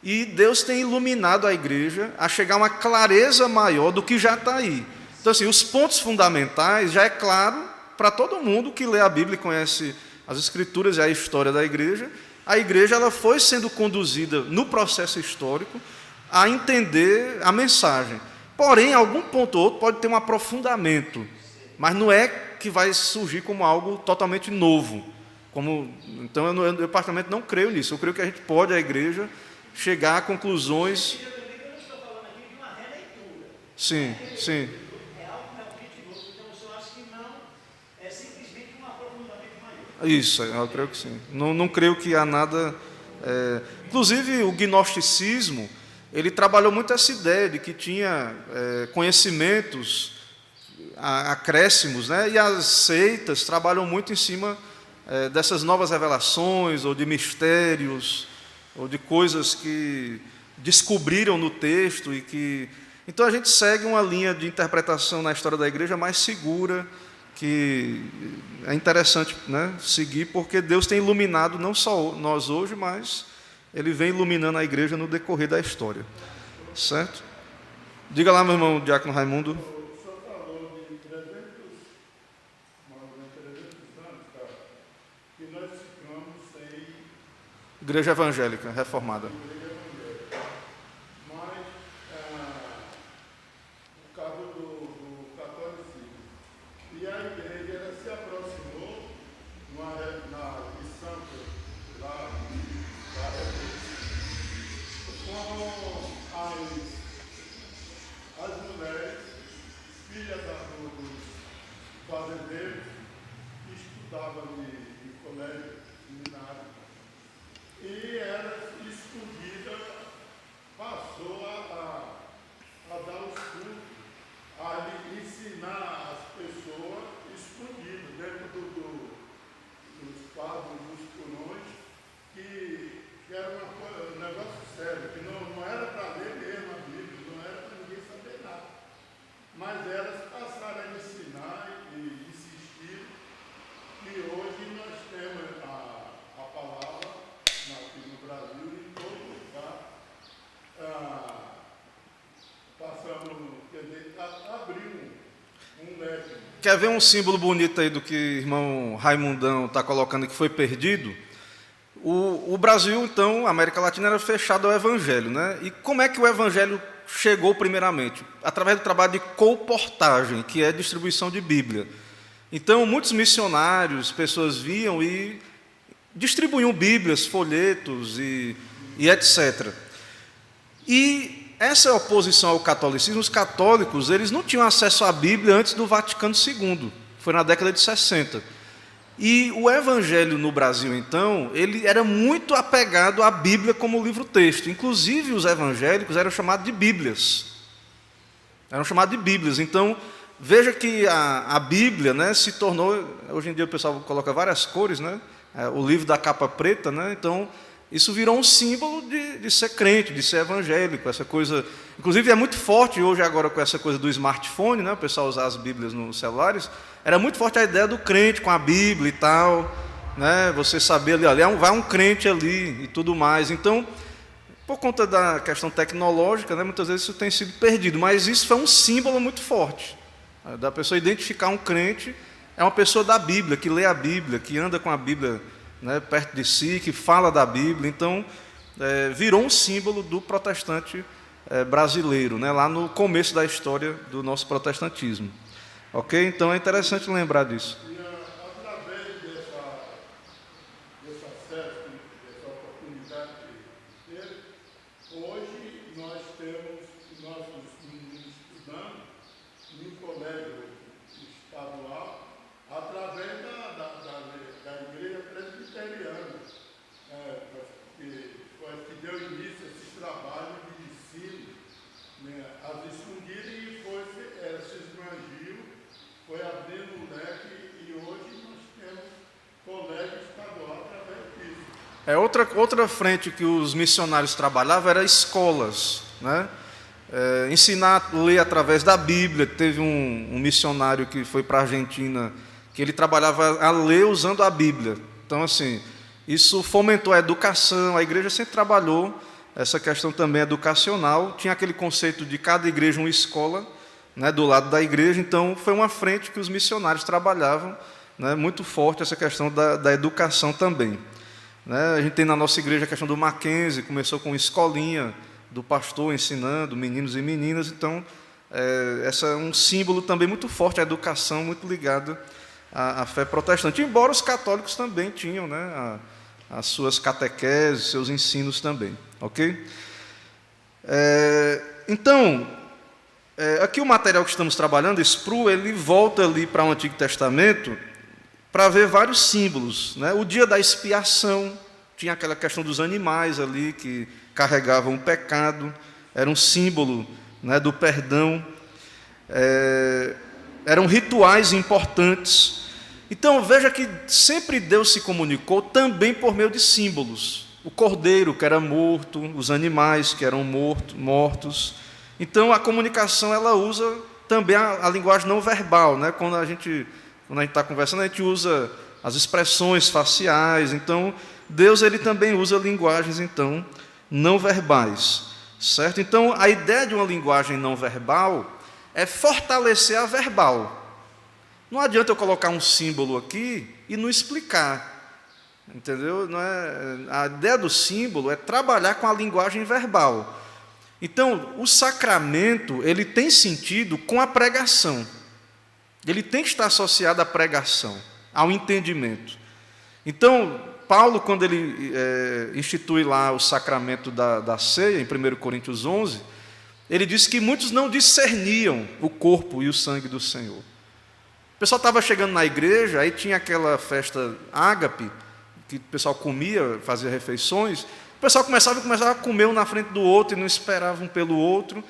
e Deus tem iluminado a igreja a chegar a uma clareza maior do que já está aí. Então, assim, os pontos fundamentais já é claro para todo mundo que lê a Bíblia e conhece as Escrituras e a história da igreja. A igreja ela foi sendo conduzida no processo histórico a entender a mensagem. Porém, algum ponto ou outro pode ter um aprofundamento, mas não é que vai surgir como algo totalmente novo. Então, eu particularmente não creio nisso. Eu creio que a gente pode, a igreja, chegar a conclusões. Eu não estou falando aqui de uma releitura. Sim, sim. É algo realmente novo. Então, o senhor acha que não é simplesmente um aprofundamento maior? Isso, eu creio que sim. Não creio que há nada. Inclusive, o gnosticismo, ele trabalhou muito essa ideia de que tinha conhecimentos acréscimos, né? E as seitas trabalham muito em cima dessas novas revelações, ou de mistérios, ou de coisas que descobriram no texto e que... Então a gente segue uma linha de interpretação na história da igreja mais segura, que é interessante, né, seguir, porque Deus tem iluminado não só nós hoje, mas Ele vem iluminando a igreja no decorrer da história. Certo? Diga lá, meu irmão Diácono Raimundo. O senhor falou de 300 anos, cara, que nós ficamos sem Igreja evangélica, reformada. igreja evangélica. Mas, por causa do catolicismo. E a igreja ela se aproximou na missão lá, com as mulheres, filhas dos fazendeiros, que estudavam em colégio seminário. E ela, escondida, passou a dar os cursos, a ensinar as pessoas escondidas dentro dos quadros, dos porões, que era um negócio sério, que não era para ler mesmo a Bíblia, não era para ninguém saber nada. Mas elas passaram a ensinar e insistir, e hoje nós temos a palavra aqui no Brasil e em todo lugar. Passamos, quer dizer, abriu um leque. Quer ver um símbolo bonito aí do que o irmão Raimundão está colocando que foi perdido? O Brasil, então, a América Latina era fechada ao Evangelho, né? E como é que o Evangelho chegou primeiramente? Através do trabalho de colportagem, que é distribuição de Bíblia. Então, muitos missionários, pessoas viam e distribuíam Bíblias, folhetos e etc. E essa oposição ao catolicismo, os católicos, eles não tinham acesso à Bíblia antes do Vaticano II, foi na década de 60. E o Evangelho no Brasil, então, ele era muito apegado à Bíblia como livro-texto. Inclusive, os evangélicos eram chamados de Bíblias. Então, veja que a Bíblia, né, se tornou... Hoje em dia o pessoal coloca várias cores, né? O livro da capa preta, né? Então, isso virou um símbolo de ser crente, de ser evangélico, essa coisa... Inclusive, é muito forte hoje, agora, com essa coisa do smartphone, né? O pessoal usar as Bíblias nos celulares. Era muito forte a ideia do crente com a Bíblia e tal, né? Você saber ali, vai um crente ali e tudo mais. Então, por conta da questão tecnológica, né, muitas vezes isso tem sido perdido, mas isso foi um símbolo muito forte, da pessoa identificar um crente, é uma pessoa da Bíblia, que lê a Bíblia, que anda com a Bíblia, né, perto de si, que fala da Bíblia. Então, virou um símbolo do protestante brasileiro, né, lá no começo da história do nosso protestantismo. Ok? Então é interessante lembrar disso. E através dessa acesso, dessa oportunidade que teve, hoje nós temos nossos meninos estudando em um colégio estadual, através Outra frente que os missionários trabalhavam era escolas, né? Ensinar a ler através da Bíblia. Teve um missionário que foi para a Argentina, que ele trabalhava a ler usando a Bíblia. Então, assim, isso fomentou a educação. A igreja sempre trabalhou essa questão também educacional. Tinha aquele conceito de cada igreja uma escola, né, do lado da igreja. Então, foi uma frente que os missionários trabalhavam, né, muito forte essa questão da educação também. Né? A gente tem na nossa igreja a questão do Mackenzie, começou com escolinha do pastor ensinando meninos e meninas. Então, essa é um símbolo também muito forte, a educação muito ligada à fé protestante, embora os católicos também tinham, né, as suas catequeses, seus ensinos também, ok? Então, aqui o material que estamos trabalhando, Spru, ele volta ali para o Antigo Testamento para ver vários símbolos, né? O dia da expiação, tinha aquela questão dos animais ali que carregavam o pecado, era um símbolo, né, do perdão. Eram rituais importantes. Então, veja que sempre Deus se comunicou também por meio de símbolos. O cordeiro, que era morto, os animais, que eram mortos. Então, a comunicação, ela usa também a linguagem não verbal, né? Quando a gente está conversando, a gente usa as expressões faciais. Então, Deus, ele também usa linguagens, então, não verbais, certo? Então, a ideia de uma linguagem não verbal é fortalecer a verbal. Não adianta eu colocar um símbolo aqui e não explicar, entendeu? A ideia do símbolo é trabalhar com a linguagem verbal. Então, o sacramento, ele tem sentido com a pregação. Ele tem que estar associado à pregação, ao entendimento. Então, Paulo, quando ele institui lá o sacramento da ceia, em 1 Coríntios 11, ele disse que muitos não discerniam o corpo e o sangue do Senhor. O pessoal estava chegando na igreja, aí tinha aquela festa ágape, que o pessoal comia, fazia refeições. O pessoal começava a comer um na frente do outro e não esperava um pelo outro.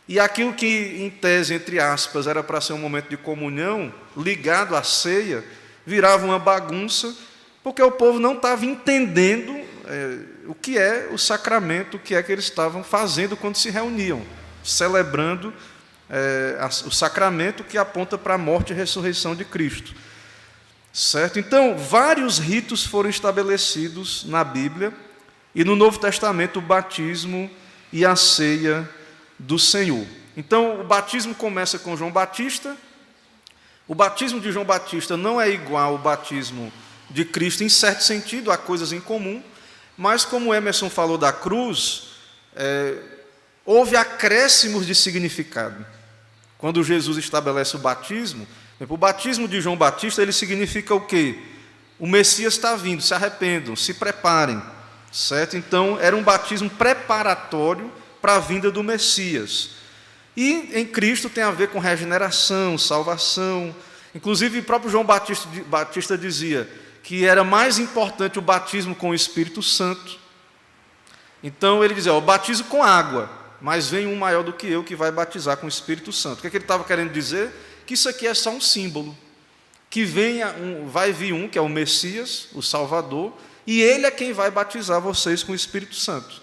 E aquilo que, em tese, entre aspas, era para ser um momento de comunhão, ligado à ceia, virava uma bagunça, porque o povo não estava entendendo o que é o sacramento, o que é que eles estavam fazendo quando se reuniam, celebrando o sacramento que aponta para a morte e ressurreição de Cristo. Certo? Então, vários ritos foram estabelecidos na Bíblia, e no Novo Testamento o batismo e a ceia do Senhor. Então, o batismo começa com João Batista. O batismo de João Batista não é igual ao batismo de Cristo, em certo sentido, há coisas em comum, mas como Emerson falou da cruz, houve acréscimos de significado. Quando Jesus estabelece o batismo de João Batista, ele significa o quê? O Messias está vindo, se arrependam, se preparem, certo? Então, era um batismo preparatório para a vinda do Messias. E em Cristo tem a ver com regeneração, salvação. Inclusive, o próprio João Batista dizia que era mais importante o batismo com o Espírito Santo. Então, ele dizia, eu batizo com água, mas vem um maior do que eu que vai batizar com o Espírito Santo. O que ele estava querendo dizer? Que isso aqui é só um símbolo. Que vai vir um, que é o Messias, o Salvador, e ele é quem vai batizar vocês com o Espírito Santo.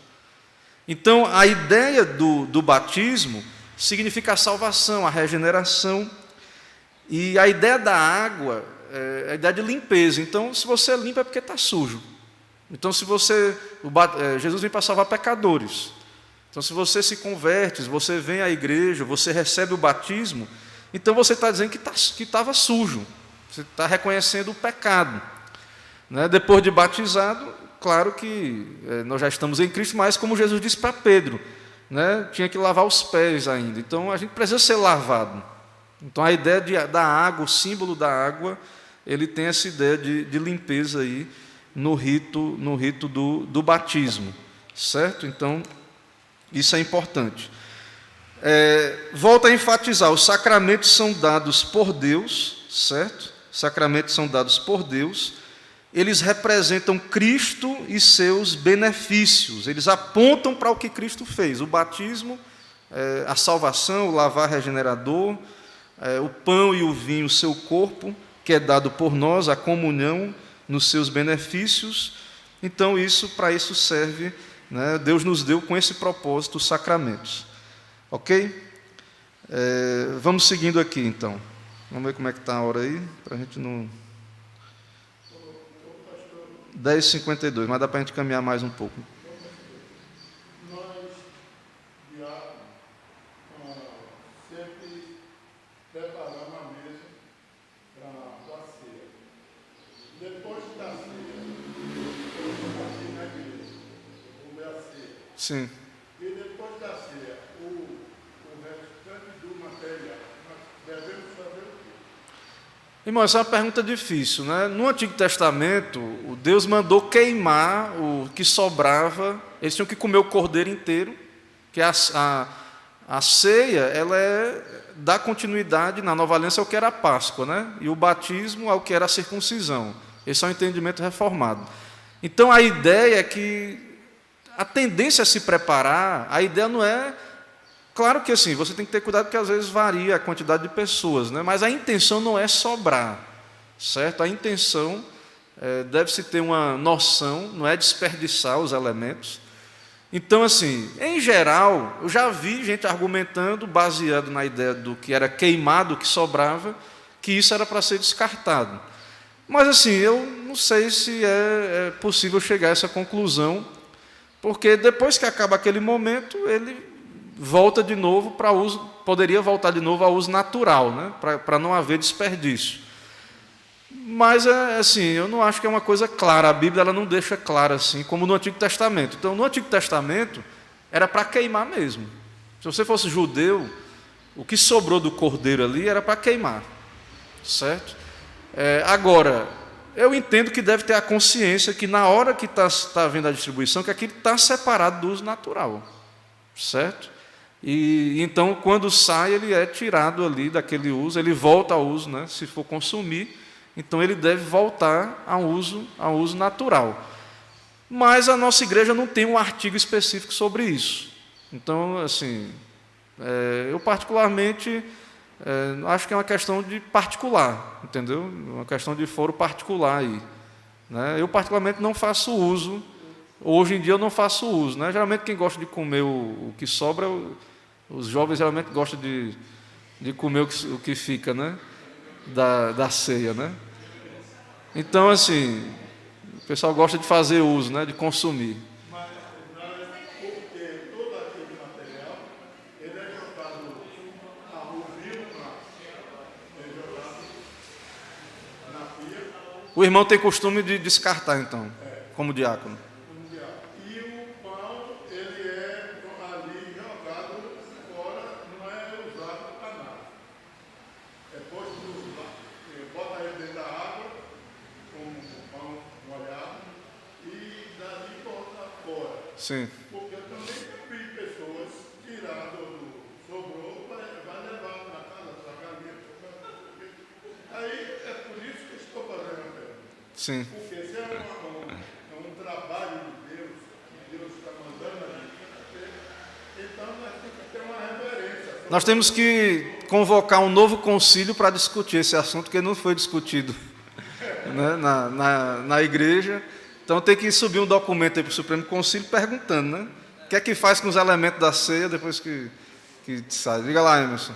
Então, a ideia do batismo significa a salvação, a regeneração. E a ideia da água é a ideia de limpeza. Então, se você limpa é porque está sujo. Então, Jesus vem para salvar pecadores. Então, se você se converte, se você vem à igreja, você recebe o batismo, então você está dizendo que estava sujo. Você está reconhecendo o pecado. Né? Depois de batizado, claro que nós já estamos em Cristo, mas como Jesus disse para Pedro, né? Tinha que lavar os pés ainda. Então, a gente precisa ser lavado. Então, a ideia da água, o símbolo da água, ele tem essa ideia de limpeza aí no rito do batismo, certo? Então, isso é importante. Volto a enfatizar, os sacramentos são dados por Deus, certo? Sacramentos são dados por Deus, eles representam Cristo e seus benefícios, eles apontam para o que Cristo fez, o batismo, a salvação, o lavar regenerador, o pão e o vinho, o seu corpo, que é dado por nós, a comunhão nos seus benefícios. Então, para isso serve, né? Deus nos deu com esse propósito os sacramentos. Ok? Vamos seguindo aqui, então. Vamos ver como é que está a hora aí, para a gente não... 10h52, mas dá para a gente caminhar mais um pouco. Nós, diáconos, sempre preparamos a mesa para a ceia. Depois da ceia, aqui na igreja, comer a ceia. Sim. E depois da ceia, o restante do material, nós devemos fazer o quê? Irmão, essa é uma pergunta difícil, né? No Antigo Testamento, o Deus mandou queimar o que sobrava. Eles tinham que comer o cordeiro inteiro, que a ceia, ela dá continuidade na Nova Aliança ao que era a Páscoa, né? E o batismo ao que era a circuncisão. Esse é o entendimento reformado. Então, a ideia é que a tendência a se preparar, a ideia não é... Claro que assim, você tem que ter cuidado porque às vezes varia a quantidade de pessoas, né? Mas a intenção não é sobrar, certo? A intenção deve-se ter uma noção, não é desperdiçar os elementos. Então, assim, em geral, eu já vi gente argumentando, baseado na ideia do que era queimado, o que sobrava, que isso era para ser descartado. Mas, assim, eu não sei se é possível chegar a essa conclusão, porque depois que acaba aquele momento, ele volta de novo para uso, poderia voltar de novo ao uso natural, né? Para não haver desperdício. Mas, assim, eu não acho que é uma coisa clara. A Bíblia ela não deixa clara assim, como no Antigo Testamento. Então, no Antigo Testamento, era para queimar mesmo. Se você fosse judeu, o que sobrou do cordeiro ali era para queimar, certo? Agora, eu entendo que deve ter a consciência que na hora que está havendo a distribuição, que aquilo está separado do uso natural, certo? E então, quando sai, ele é tirado ali daquele uso, ele volta ao uso, né? Se for consumir, então ele deve voltar ao uso natural. Mas a nossa igreja não tem um artigo específico sobre isso. Então, assim, eu particularmente acho que é uma questão de particular, entendeu? Uma questão de foro particular aí, né? Eu particularmente não faço uso. Hoje em dia eu não faço uso, né? Geralmente quem gosta de comer o que sobra, os jovens geralmente gostam de comer o que fica, né? Da ceia, né? Então, assim, o pessoal gosta de fazer uso, né? De consumir. Mas porque todo aquele material, ele é jogado a rio, é jogado na pia. O irmão tem costume de descartar, então, como diácono. E o pão, ele é ali jogado fora, não é usado para nada. Depois bota ele dentro da água, com o pão molhado, e dali bota fora. Sim. Porque eu também vi pessoas tirando do sobrou, vai levar na casa, sua galinha. Aí é por isso que eu estou fazendo a pergunta. Sim. Porque se é um trabalho de Deus, que Deus está mandando a gente fazer, então nós temos que ter uma reverência. Nós temos que convocar um novo concílio para discutir esse assunto, que não foi discutido, né, na igreja. Então tem que subir um documento aí para o Supremo Concílio perguntando, né? O que é que faz com os elementos da ceia depois que sai? Diga lá, Emerson.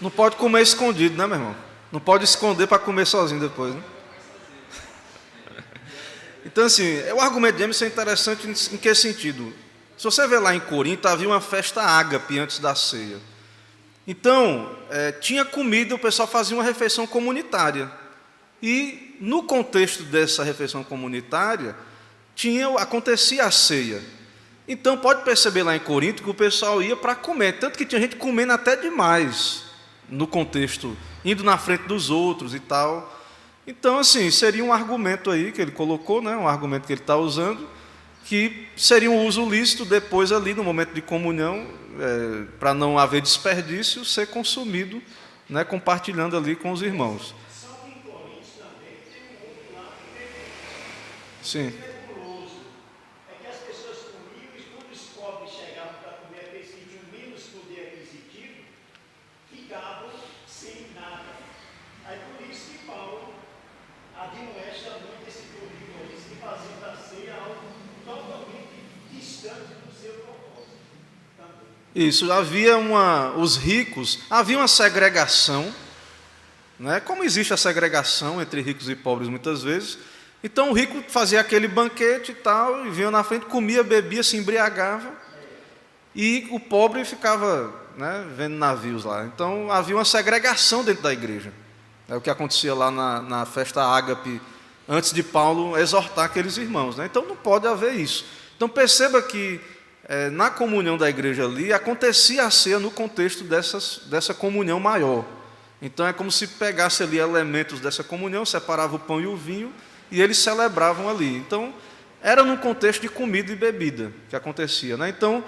Não pode comer escondido, né, meu irmão? Não pode esconder para comer sozinho depois, né? Então, assim, o argumento de Emerson é interessante em que sentido? Se você ver lá em Corinto, havia uma festa ágape antes da ceia. Então, tinha comida, o pessoal fazia uma refeição comunitária. E, no contexto dessa refeição comunitária, acontecia a ceia. Então, pode perceber lá em Corinto que o pessoal ia para comer, tanto que tinha gente comendo até demais, no contexto, indo na frente dos outros e tal. Então, assim, seria um argumento aí que ele colocou, né, um argumento que ele está usando, que seria um uso lícito depois ali, no momento de comunhão, para não haver desperdício, ser consumido, né, compartilhando ali com os irmãos. Só que em Coríntios também tem um outro lado que é Sim. nebuloso. É que as pessoas comiam e quando os pobres chegavam para comer, aqueles que tinham menos poder aquisitivo, ficavam sem nada. Aí por isso que Paulo admoesta muito esse povo de Coríntios que faziam da ceia algo totalmente distante do seu propósito. Também. Isso, os ricos, havia uma segregação, né? Como existe a segregação entre ricos e pobres muitas vezes. Então o rico fazia aquele banquete e tal, e vinha na frente, comia, bebia, se embriagava, e o pobre ficava, né, vendo navios lá. Então havia uma segregação dentro da igreja. É o que acontecia lá na festa ágape, antes de Paulo exortar aqueles irmãos, né? Então não pode haver isso. Então perceba que na comunhão da igreja ali, acontecia a ceia no contexto dessa comunhão maior. Então é como se pegasse ali elementos dessa comunhão, separava o pão e o vinho, e eles celebravam ali. Então, era num contexto de comida e bebida que acontecia, né? Então,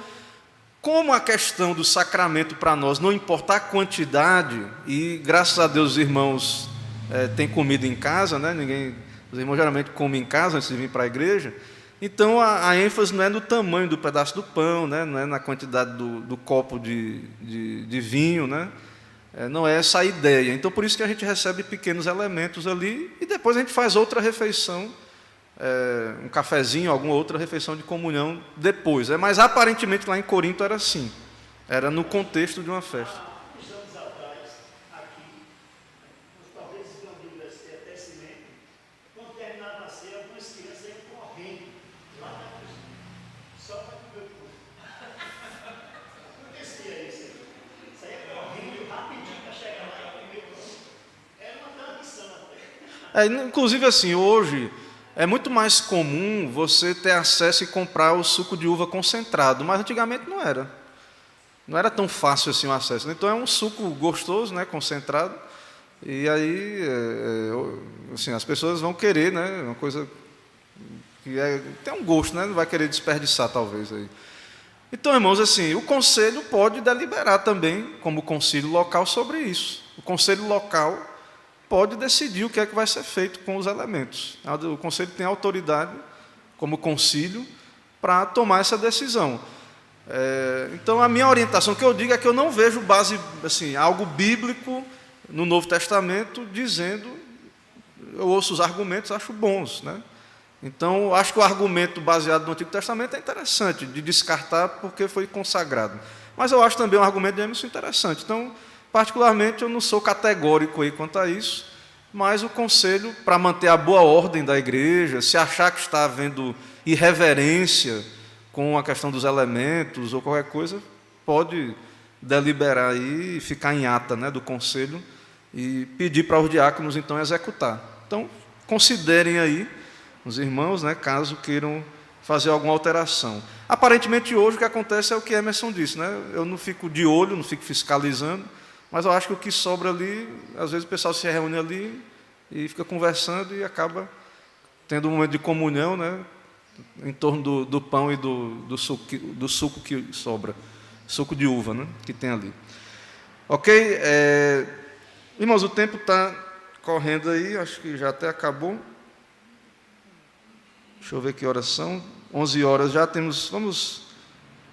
como a questão do sacramento para nós não importa a quantidade, e graças a Deus os irmãos têm comida em casa, né? Os irmãos geralmente comem em casa antes de vir para a igreja. Então, a ênfase não é no tamanho do pedaço do pão, né? Não é na quantidade do copo de vinho, né? Não é essa a ideia. Então, por isso que a gente recebe pequenos elementos ali e depois a gente faz outra refeição, um cafezinho, alguma outra refeição de comunhão depois. Mas aparentemente lá em Corinto era assim. Era no contexto de uma festa. Há uns anos atrás, aqui, talvez os gandulhas até se lembrem, quando terminava a ceia, algumas crianças iam correndo lá na cozinha, só para comer o pão. Acontecia isso aí. Saía correndo rapidinho para chegar lá e comer o pão. Era uma tradição até. Inclusive assim, hoje é muito mais comum você ter acesso e comprar o suco de uva concentrado, mas antigamente não era. Não era tão fácil assim o acesso. Então é um suco gostoso, né, concentrado, e aí assim, as pessoas vão querer, né, uma coisa que tem um gosto, né, não vai querer desperdiçar talvez aí. Então, irmãos, assim, o conselho pode deliberar também, como concílio local, sobre isso. O conselho local pode decidir o que é que vai ser feito com os elementos. O conselho tem autoridade, como concílio, para tomar essa decisão. Então, a minha orientação, que eu digo, é que eu não vejo base, assim, algo bíblico no Novo Testamento dizendo, eu ouço os argumentos, acho bons, né? Então, acho que o argumento baseado no Antigo Testamento é interessante, de descartar porque foi consagrado. Mas eu acho também um argumento de Emerson interessante. Então, particularmente, eu não sou categórico aí quanto a isso, mas o conselho, para manter a boa ordem da igreja, se achar que está havendo irreverência com a questão dos elementos ou qualquer coisa, pode deliberar aí e ficar em ata, né, do conselho e pedir para os diáconos, então, executar. Então, considerem aí os irmãos, né, caso queiram fazer alguma alteração. Aparentemente, hoje, o que acontece é o que Emerson disse, né? Eu não fico de olho, não fico fiscalizando, mas eu acho que o que sobra ali, às vezes o pessoal se reúne ali e fica conversando e acaba tendo um momento de comunhão, né, em torno do pão e do suco que sobra, suco de uva, né, que tem ali. Ok? Irmãos, o tempo está correndo aí, acho que já até acabou. Deixa eu ver que horas são. 11 horas já temos. Vamos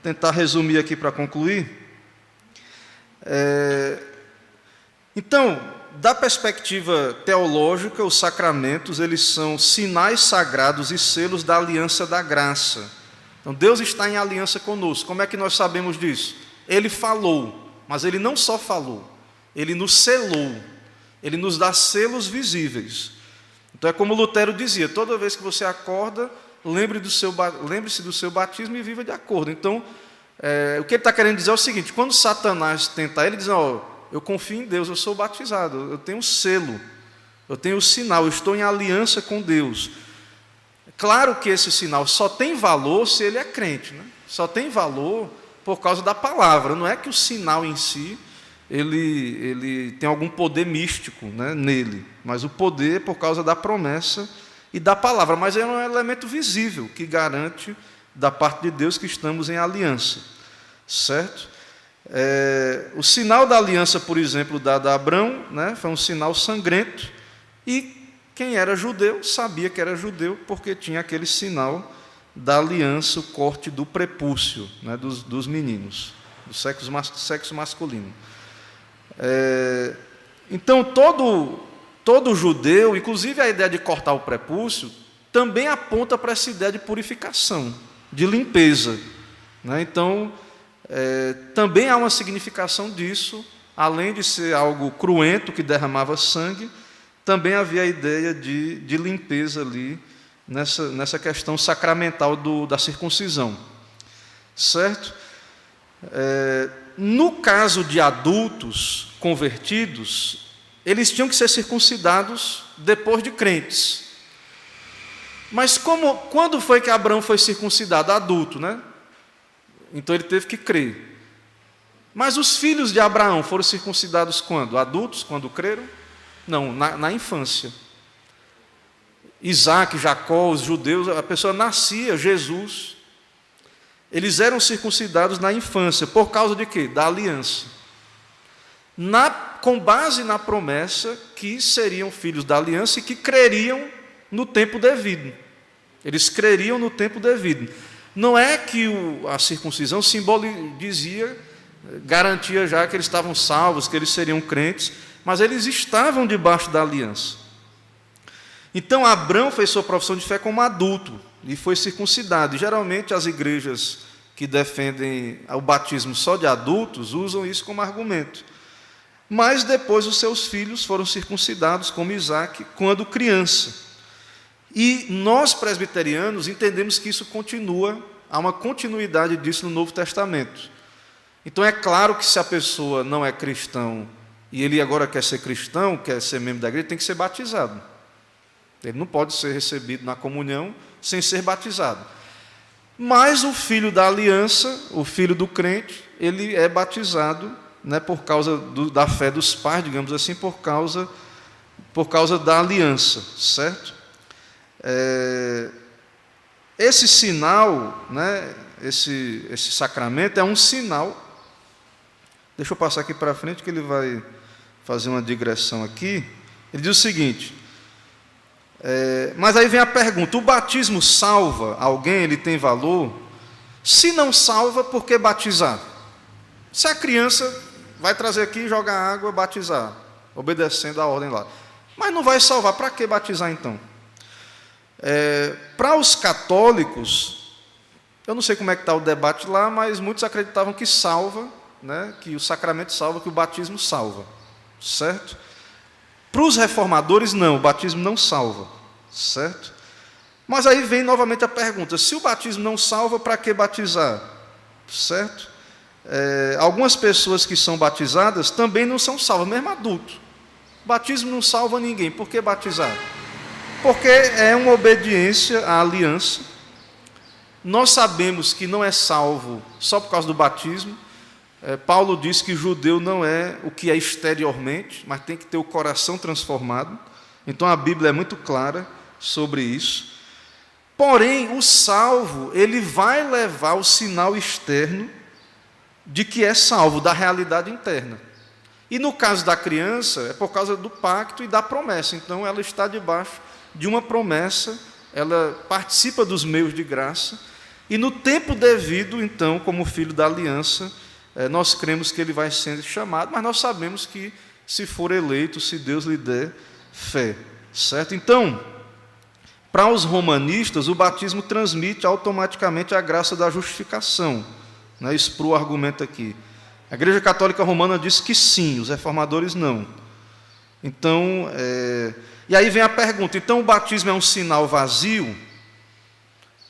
tentar resumir aqui para concluir. Então, da perspectiva teológica, os sacramentos, eles são sinais sagrados e selos da aliança da graça. Então, Deus está em aliança conosco. Como é que nós sabemos disso? Ele falou, mas Ele não só falou, Ele nos selou. Ele nos dá selos visíveis. Então, é como Lutero dizia, toda vez que você acorda, lembre-se do seu batismo e viva de acordo. Então, o que ele está querendo dizer é o seguinte, quando Satanás tenta ele, diz, eu confio em Deus, eu sou batizado, eu tenho um selo, eu tenho o sinal, eu estou em aliança com Deus. Claro que esse sinal só tem valor se ele é crente, né? Só tem valor por causa da palavra, não é que o sinal em si ele tem algum poder místico, né, nele, mas o poder é por causa da promessa e da palavra, mas é um elemento visível que garante da parte de Deus que estamos em aliança, certo? O sinal da aliança, por exemplo, dado a Abrão, né, foi um sinal sangrento, e quem era judeu sabia que era judeu porque tinha aquele sinal da aliança, o corte do prepúcio, né, dos meninos, do sexo masculino. Então, todo judeu, inclusive a ideia de cortar o prepúcio, também aponta para essa ideia de purificação, de limpeza, né? Então, também há uma significação disso, além de ser algo cruento que derramava sangue, também havia a ideia de limpeza ali, nessa questão sacramental da circuncisão, certo? No caso de adultos convertidos, eles tinham que ser circuncidados depois de crentes. Mas quando foi que Abraão foi circuncidado? Adulto, né? Então ele teve que crer. Mas os filhos de Abraão foram circuncidados quando? Adultos, quando creram? Não, na infância. Isaac, Jacó, os judeus, a pessoa nascia, Jesus. Eles eram circuncidados na infância. Por causa de quê? Da aliança. Com base na promessa que seriam filhos da aliança e que creriam no tempo devido. Eles creriam no tempo devido. Não é que a circuncisão garantia já que eles estavam salvos, que eles seriam crentes, mas eles estavam debaixo da aliança. Então, Abrão fez sua profissão de fé como adulto e foi circuncidado. E, geralmente, as igrejas que defendem o batismo só de adultos usam isso como argumento. Mas depois os seus filhos foram circuncidados, como Isaac, quando criança. E nós, presbiterianos, entendemos que isso continua, há uma continuidade disso no Novo Testamento. Então, é claro que se a pessoa não é cristão e ele agora quer ser cristão, quer ser membro da igreja, tem que ser batizado. Ele não pode ser recebido na comunhão sem ser batizado. Mas o filho da aliança, o filho do crente, ele é batizado, né, por causa da fé dos pais, digamos assim, por causa da aliança, certo? Esse sinal, né, esse sacramento é um sinal. Deixa eu passar aqui para frente que ele vai fazer uma digressão aqui. Ele diz o seguinte: mas aí vem a pergunta: o batismo salva alguém? Ele tem valor? Se não salva, por que batizar? Se a criança vai trazer aqui, jogar água, batizar, obedecendo a ordem lá, mas não vai salvar, para que batizar então? Para os católicos, eu não sei como é que está o debate lá, mas muitos acreditavam que salva, né, que o sacramento salva, que o batismo salva, certo? Para os reformadores, não, o batismo não salva, certo? Mas aí vem novamente a pergunta: se o batismo não salva, para que batizar? Certo? Algumas pessoas que são batizadas também não são salvas, mesmo adulto. O batismo não salva ninguém, por que batizar? Porque é uma obediência à aliança. Nós sabemos que não é salvo só por causa do batismo. Paulo diz que judeu não é o que é exteriormente, mas tem que ter o coração transformado. Então a Bíblia é muito clara sobre isso. Porém, o salvo, ele vai levar o sinal externo de que é salvo, da realidade interna. E no caso da criança, é por causa do pacto e da promessa. Então ela está debaixo de uma promessa, ela participa dos meios de graça, e no tempo devido, então, como filho da aliança, nós cremos que ele vai ser chamado, mas nós sabemos que, se for eleito, se Deus lhe der fé, certo? Então, para os romanistas, o batismo transmite automaticamente a graça da justificação, né? Isso para o argumento aqui. A Igreja Católica Romana diz que sim, os reformadores não. Então, e aí vem a pergunta: então o batismo é um sinal vazio?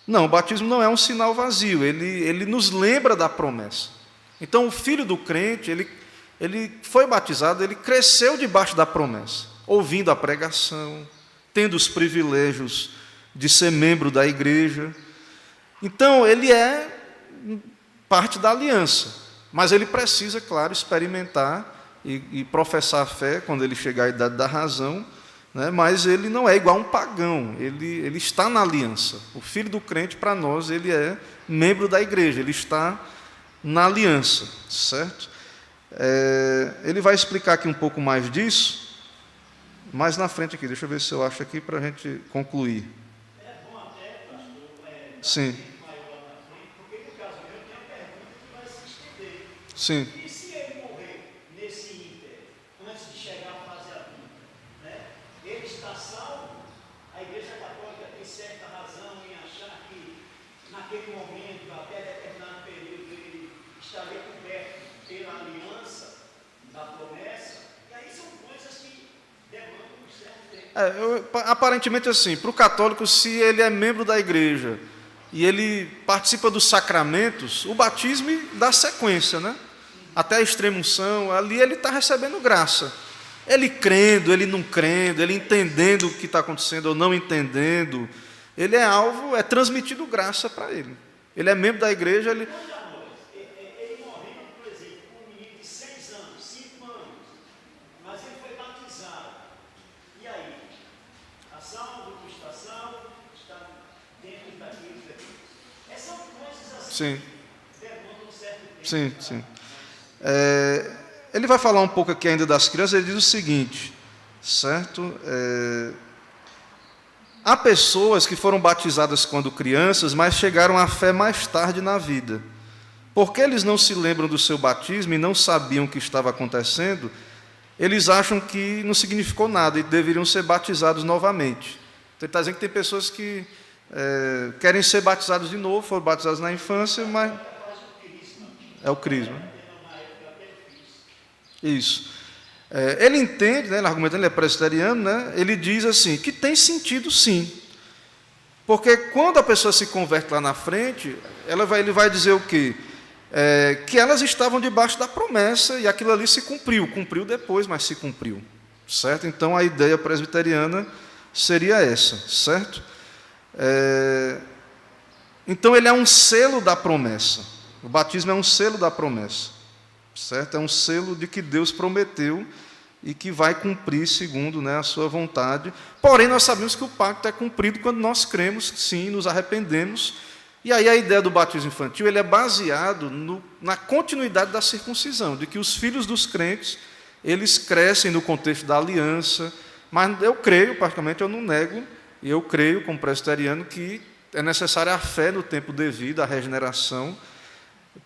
Não, o batismo não é um sinal vazio, ele nos lembra da promessa. Então, o filho do crente, ele foi batizado, ele cresceu debaixo da promessa, ouvindo a pregação, tendo os privilégios de ser membro da igreja. Então, ele é parte da aliança, mas ele precisa, claro, experimentar e professar a fé quando ele chegar à idade da razão, né? Mas ele não é igual a um pagão, ele está na aliança. O filho do crente, para nós, ele é membro da igreja, ele está na aliança, certo? Ele vai explicar aqui um pouco mais disso, mais na frente aqui, deixa eu ver se eu acho aqui para a gente concluir. É bom até, pastor, Sim. maior na frente, porque no caso meu tem uma pergunta que vai se estender. Sim, E se ele morrer nesse ínter, antes de chegar à fase adulta, né? Ele está salvo? A Igreja Católica tem certa razão em achar que naquele momento, até determinado período, ele estaria coberto pela aliança da promessa. E aí são coisas que demandam um certo tempo. aparentemente assim, para o católico, se ele é membro da igreja e ele participa dos sacramentos, o batismo dá sequência, né? Até a extrema-unção, ali ele está recebendo graça. Ele crendo, ele não crendo, ele entendendo o que está acontecendo ou não entendendo, ele é alvo, é transmitido graça para ele. Ele é membro da igreja, ele... Ele morrendo, por exemplo, com um menino de 6 anos, 5 anos, mas ele foi batizado. E aí? Está salvo, não está salvo, está dentro daquilo. Essas são coisas assim Sim, que demandam um certo tempo. sim, sim. Ele vai falar um pouco aqui ainda das crianças, ele diz o seguinte, certo? Há pessoas que foram batizadas quando crianças, mas chegaram à fé mais tarde na vida. Porque eles não se lembram do seu batismo e não sabiam o que estava acontecendo, eles acham que não significou nada e deveriam ser batizados novamente. Então, ele está dizendo que tem pessoas que querem ser batizados de novo, foram batizados na infância, mas... É o crisma. Isso. Ele entende, né, ele argumentando, ele é presbiteriano, né, ele diz assim, que tem sentido sim. Porque quando a pessoa se converte lá na frente, ele vai dizer o quê? Que elas estavam debaixo da promessa e aquilo ali se cumpriu. Cumpriu depois, mas se cumpriu. Certo? Então, a ideia presbiteriana seria essa, certo? Então, ele é um selo da promessa. O batismo é um selo da promessa. Certo? É um selo de que Deus prometeu e que vai cumprir segundo, né, a sua vontade. Porém, nós sabemos que o pacto é cumprido quando nós cremos, sim, nos arrependemos. E aí a ideia do batismo infantil ele é baseado na continuidade da circuncisão, de que os filhos dos crentes, eles crescem no contexto da aliança. Mas eu creio, praticamente eu não nego, e eu creio, como presbiteriano, que é necessária a fé no tempo devido, a regeneração.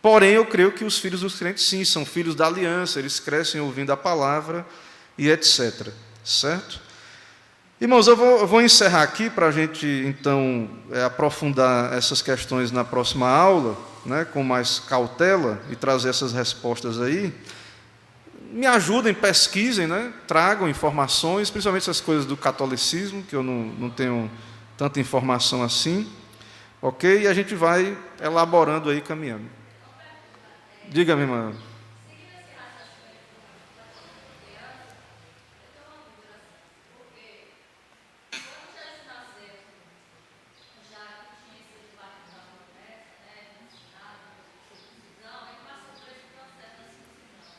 Porém, eu creio que os filhos dos crentes, sim, são filhos da aliança, eles crescem ouvindo a palavra e etc. Certo? Irmãos, eu vou encerrar aqui para a gente, então, aprofundar essas questões na próxima aula, né, com mais cautela e trazer essas respostas aí. Me ajudem, pesquisem, né, tragam informações, principalmente essas coisas do catolicismo, que eu não tenho tanta informação assim. Ok? E a gente vai elaborando aí, caminhando. Diga, minha irmã.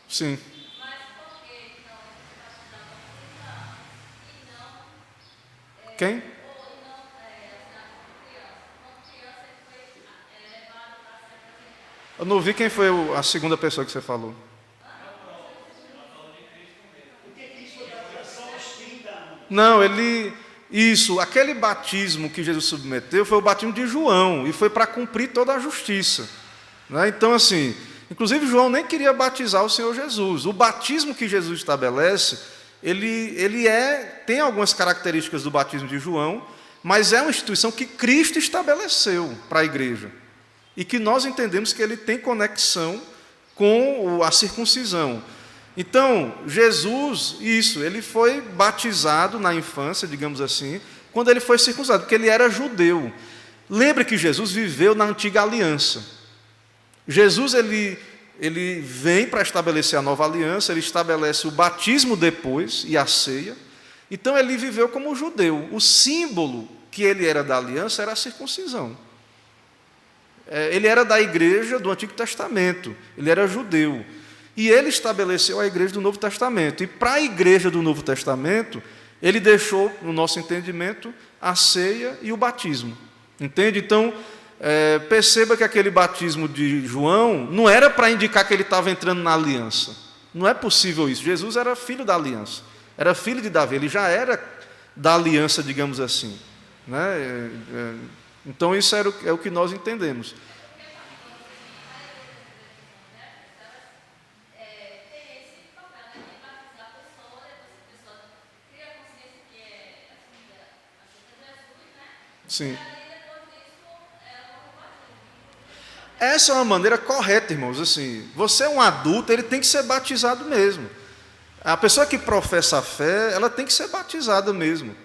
Sim. Quem? Eu não vi quem foi a segunda pessoa que você falou. Não, isso, aquele batismo que Jesus submeteu foi o batismo de João, e foi para cumprir toda a justiça. Né? Então, assim, inclusive João nem queria batizar o Senhor Jesus. O batismo que Jesus estabelece, tem algumas características do batismo de João, mas é uma instituição que Cristo estabeleceu para a igreja. E que nós entendemos que ele tem conexão com a circuncisão. Então, Jesus, ele foi batizado na infância, digamos assim, quando ele foi circuncidado, porque ele era judeu. Lembre que Jesus viveu na antiga aliança. Jesus, ele vem para estabelecer a nova aliança, ele estabelece o batismo depois e a ceia. Então, ele viveu como judeu. O símbolo que ele era da aliança era a circuncisão. Ele era da igreja do Antigo Testamento, ele era judeu. E ele estabeleceu a igreja do Novo Testamento. E para a igreja do Novo Testamento, ele deixou, no nosso entendimento, a ceia e o batismo. Entende? Então, perceba que aquele batismo de João não era para indicar que ele estava entrando na aliança. Não é possível isso. Jesus era filho da aliança. Era filho de Davi. Ele já era da aliança, digamos assim. Né? Então, isso é o que nós entendemos. Sim. Essa é uma maneira correta, irmãos. Assim, você é um adulto, ele tem que ser batizado mesmo. A pessoa que professa a fé, ela tem que ser batizada mesmo.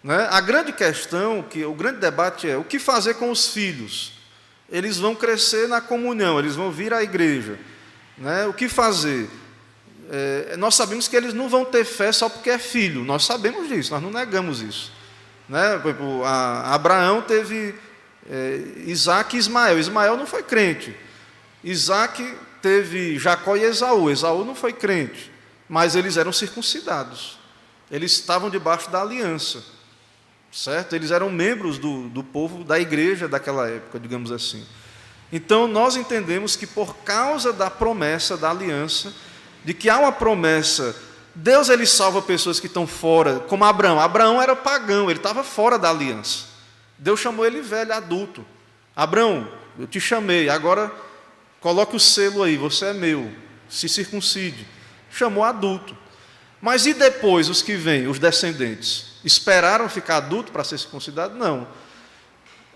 Né? A grande questão, o grande debate é o que fazer com os filhos. Eles vão crescer na comunhão, eles vão vir à igreja. Né? O que fazer? Nós sabemos que eles não vão ter fé só porque é filho. Nós sabemos disso, nós não negamos isso. Né? Por exemplo, Abraão teve Isaac e Ismael. Ismael não foi crente. Isaac teve Jacó e Esaú. Esaú não foi crente, mas eles eram circuncidados. Eles estavam debaixo da aliança, certo? Eles eram membros do povo da igreja daquela época, digamos assim. Então, nós entendemos que por causa da promessa da aliança, de que há uma promessa, Deus ele salva pessoas que estão fora, como Abraão. Abraão era pagão, ele estava fora da aliança. Deus chamou ele velho, adulto. Abraão, eu te chamei, agora coloque o selo aí, você é meu, se circuncide. Chamou adulto. Mas e depois os que vêm, os descendentes? Esperaram ficar adulto para ser circuncidado? Não.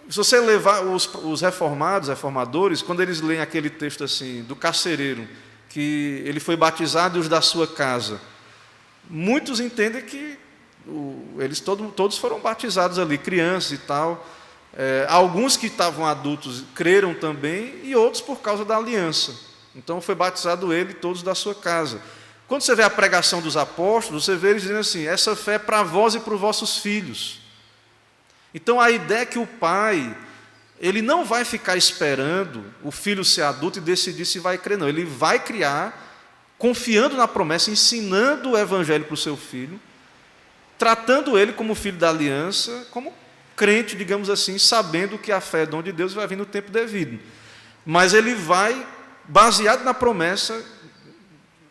Se você levar os reformadores, quando eles leem aquele texto assim, do carcereiro, que ele foi batizado e os da sua casa, muitos entendem que eles todos foram batizados ali, crianças e tal. Alguns que estavam adultos creram também, e outros por causa da aliança. Então foi batizado ele e todos da sua casa. Quando você vê a pregação dos apóstolos, você vê eles dizendo assim: essa fé é para vós e para os vossos filhos. Então a ideia é que o pai, ele não vai ficar esperando o filho ser adulto e decidir se vai crer, não. Ele vai criar, confiando na promessa, ensinando o evangelho para o seu filho, tratando ele como filho da aliança, como crente, digamos assim, sabendo que a fé é dom de Deus e vai vir no tempo devido. Mas ele vai, baseado na promessa,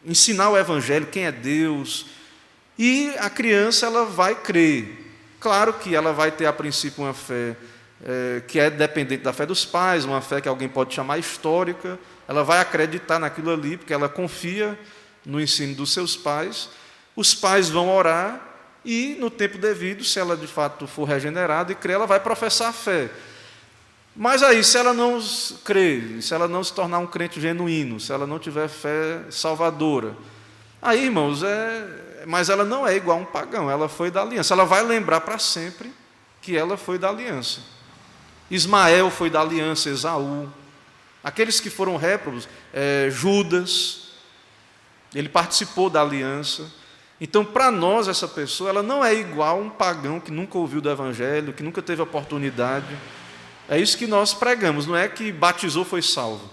ensinar o evangelho, quem é Deus, e a criança ela vai crer. Claro que ela vai ter a princípio uma fé que é dependente da fé dos pais, uma fé que alguém pode chamar histórica. Ela vai acreditar naquilo ali, porque ela confia no ensino dos seus pais. Os pais vão orar e, no tempo devido, se ela de fato for regenerada e crer, ela vai professar a fé. Mas aí, se ela não crer, se ela não se tornar um crente genuíno, se ela não tiver fé salvadora, aí, irmãos, mas ela não é igual a um pagão, ela foi da aliança. Ela vai lembrar para sempre que ela foi da aliança. Ismael foi da aliança, Esaú. Aqueles que foram réprobos, Judas, ele participou da aliança. Então, para nós, essa pessoa, ela não é igual a um pagão que nunca ouviu do evangelho, que nunca teve oportunidade. É isso que nós pregamos, não é que batizou foi salvo.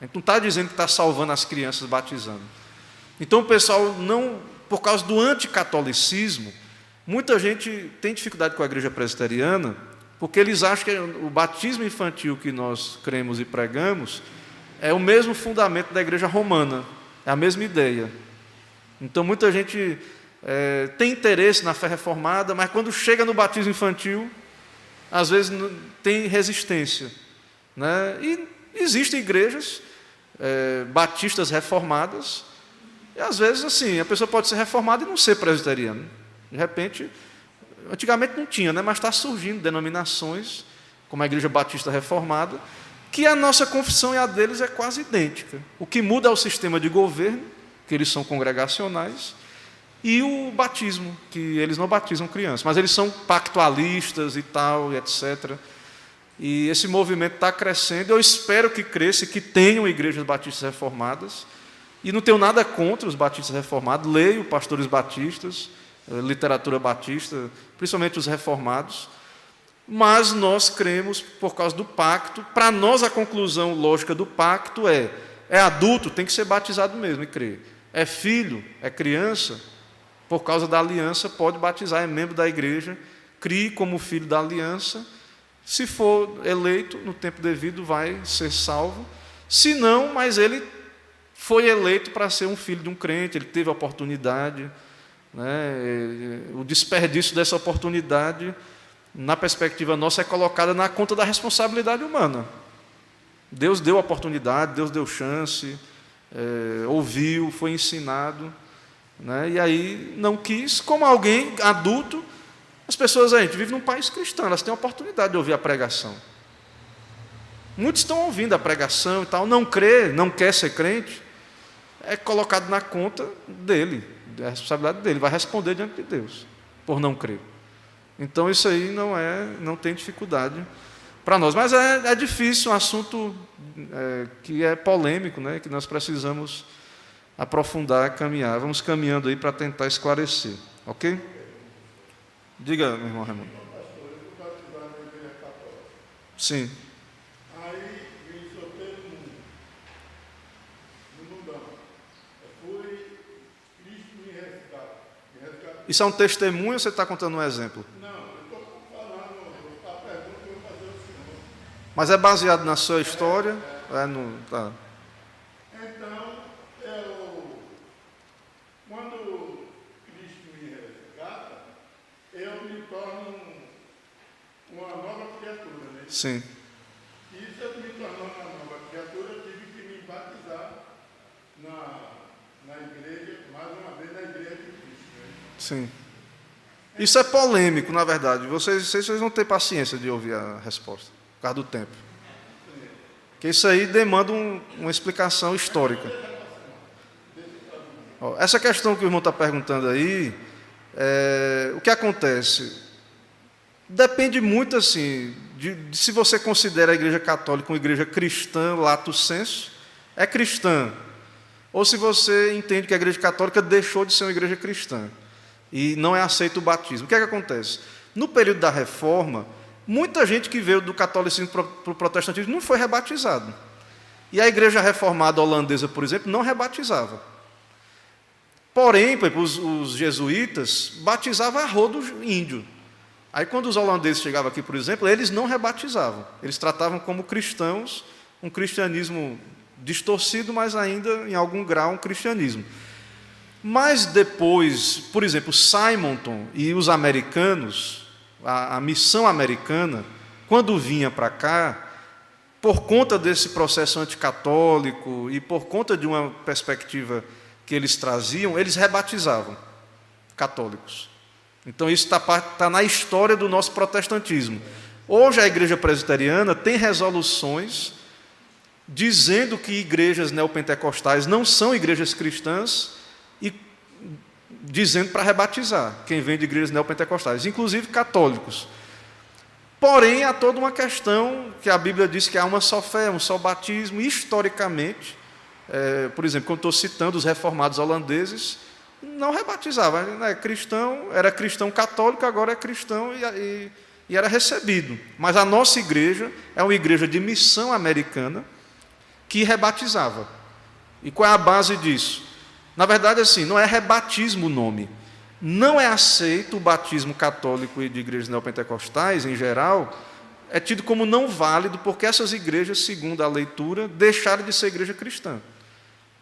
A gente não está dizendo que está salvando as crianças batizando. Então o pessoal não, por causa do anticatolicismo, muita gente tem dificuldade com a igreja presbiteriana, porque eles acham que o batismo infantil que nós cremos e pregamos é o mesmo fundamento da igreja romana, é a mesma ideia. Então muita gente tem interesse na fé reformada, mas quando chega no batismo infantil, às vezes tem resistência, né? E existem igrejas batistas reformadas, e às vezes assim, a pessoa pode ser reformada e não ser presbiteriana. De repente, antigamente não tinha, né? Mas está surgindo denominações, como a Igreja Batista Reformada, que a nossa confissão e a deles é quase idêntica. O que muda é o sistema de governo, que eles são congregacionais, e o batismo, que eles não batizam crianças, mas eles são pactualistas e tal, e etc. E esse movimento está crescendo, eu espero que cresça, que tenham igrejas batistas reformadas, e não tenho nada contra os batistas reformados, leio pastores batistas, literatura batista, principalmente os reformados, mas nós cremos, por causa do pacto, para nós a conclusão lógica do pacto é: É adulto, tem que ser batizado mesmo e crer. É filho, é criança, por causa da aliança, pode batizar, é membro da igreja, crie como filho da aliança. Se for eleito no tempo devido, vai ser salvo. Se não, mas ele foi eleito para ser um filho de um crente, ele teve a oportunidade, né? O desperdício dessa oportunidade, na perspectiva nossa, é colocada na conta da responsabilidade humana. Deus deu oportunidade, Deus deu chance, ouviu, foi ensinado, né? E aí não quis, como alguém adulto. As pessoas, a gente vive num país cristão, elas têm a oportunidade de ouvir a pregação. Muitos estão ouvindo a pregação e tal, não crê, não quer ser crente, é colocado na conta dele, a responsabilidade dele, vai responder diante de Deus, por não crer. Então isso aí não tem dificuldade para nós. Mas é difícil, um assunto que é polêmico, né, que nós precisamos aprofundar, caminhar. Vamos caminhando aí para tentar esclarecer, ok? Diga, meu irmão Raimundo. Pastor, eu fui batizado na igreja católica. Sim. Aí vim solteiro no mundão. Eu fui, Cristo me resgatou. Isso é um testemunho ou você está contando um exemplo? Não, eu estou falando, a pergunta que eu vou fazer ao senhor. Mas é baseado na sua história? Tá. Então, quando Cristo me resgata, eu me torno uma nova criatura, né? Sim. E se eu me tornar uma nova criatura, eu tive que me batizar na igreja, mais uma vez na igreja de Cristo, né? Sim. Isso é polêmico, na verdade. Vocês vão ter paciência de ouvir a resposta, por causa do tempo. Porque isso aí demanda uma explicação histórica. Essa questão que o irmão está perguntando aí, o que acontece? Depende muito, assim, de se você considera a Igreja Católica uma igreja cristã, lato sensu, é cristã. Ou se você entende que a Igreja Católica deixou de ser uma igreja cristã e não é aceito o batismo. O que é que acontece? No período da Reforma, muita gente que veio do catolicismo para o protestantismo não foi rebatizado. E a igreja reformada holandesa, por exemplo, não rebatizava. Porém, os jesuítas batizavam a rodo índio. Aí, quando os holandeses chegavam aqui, por exemplo, eles não rebatizavam. Eles tratavam como cristãos, um cristianismo distorcido, mas ainda, em algum grau, um cristianismo. Mas depois, por exemplo, Simonton e os americanos, a missão americana, quando vinha para cá, por conta desse processo anticatólico e por conta de uma perspectiva que eles traziam, eles rebatizavam católicos. Então isso está na história do nosso protestantismo. Hoje a igreja presbiteriana tem resoluções dizendo que igrejas neopentecostais não são igrejas cristãs e dizendo para rebatizar quem vem de igrejas neopentecostais, inclusive católicos. Porém, há toda uma questão que a Bíblia diz que há uma só fé, um só batismo. Historicamente, por exemplo, quando estou citando os reformados holandeses, não rebatizava, era cristão católico, agora é cristão e era recebido. Mas a nossa igreja é uma igreja de missão americana que rebatizava. E qual é a base disso? Na verdade, assim, não é rebatismo o nome. Não é aceito o batismo católico e de igrejas neopentecostais, em geral, é tido como não válido, porque essas igrejas, segundo a leitura, deixaram de ser igreja cristã.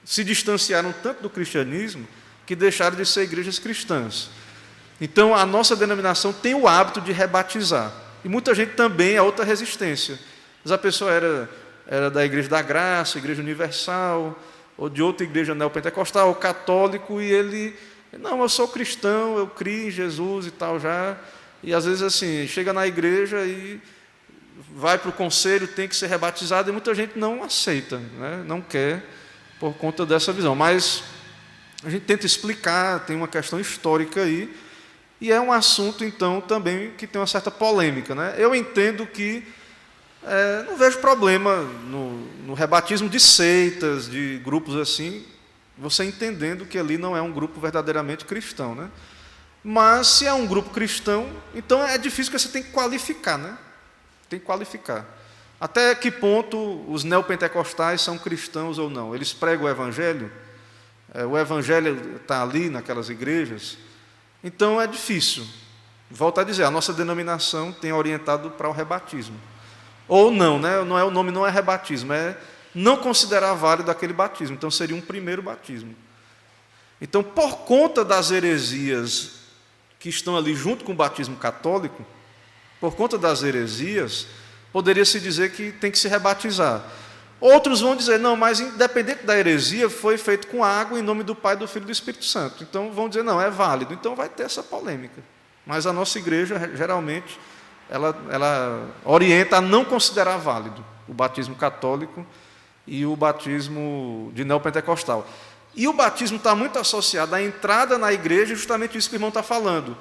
Se distanciaram tanto do cristianismo que deixaram de ser igrejas cristãs. Então, a nossa denominação tem o hábito de rebatizar. E muita gente também é outra resistência. Mas a pessoa era da Igreja da Graça, Igreja Universal, ou de outra igreja neopentecostal, ou católico, e ele... Não, eu sou cristão, eu criei em Jesus e tal já. E às vezes assim, chega na igreja e vai para o conselho, tem que ser rebatizado, e muita gente não aceita, né? Não quer, por conta dessa visão. Mas a gente tenta explicar, tem uma questão histórica aí, e é um assunto, então, também que tem uma certa polêmica, né? Eu entendo que não vejo problema no rebatismo de seitas, de grupos assim, você entendendo que ali não é um grupo verdadeiramente cristão, né? Mas se é um grupo cristão, então é difícil, porque você tem que qualificar, né? Tem que qualificar. Até que ponto os neopentecostais são cristãos ou não? Eles pregam o evangelho está ali naquelas igrejas, então é difícil. Volto a dizer, a nossa denominação tem orientado para o rebatismo. Ou não, né? O nome não é rebatismo, é não considerar válido aquele batismo. Então seria um primeiro batismo. Então, por conta das heresias que estão ali junto com o batismo católico, por conta das heresias, poderia-se dizer que tem que se rebatizar. Outros vão dizer, não, mas independente da heresia, foi feito com água em nome do Pai, do Filho e do Espírito Santo. Então vão dizer, não, é válido. Então vai ter essa polêmica. Mas a nossa igreja, geralmente, ela orienta a não considerar válido o batismo católico e o batismo de neopentecostal. E o batismo está muito associado à entrada na igreja, justamente isso que o irmão está falando.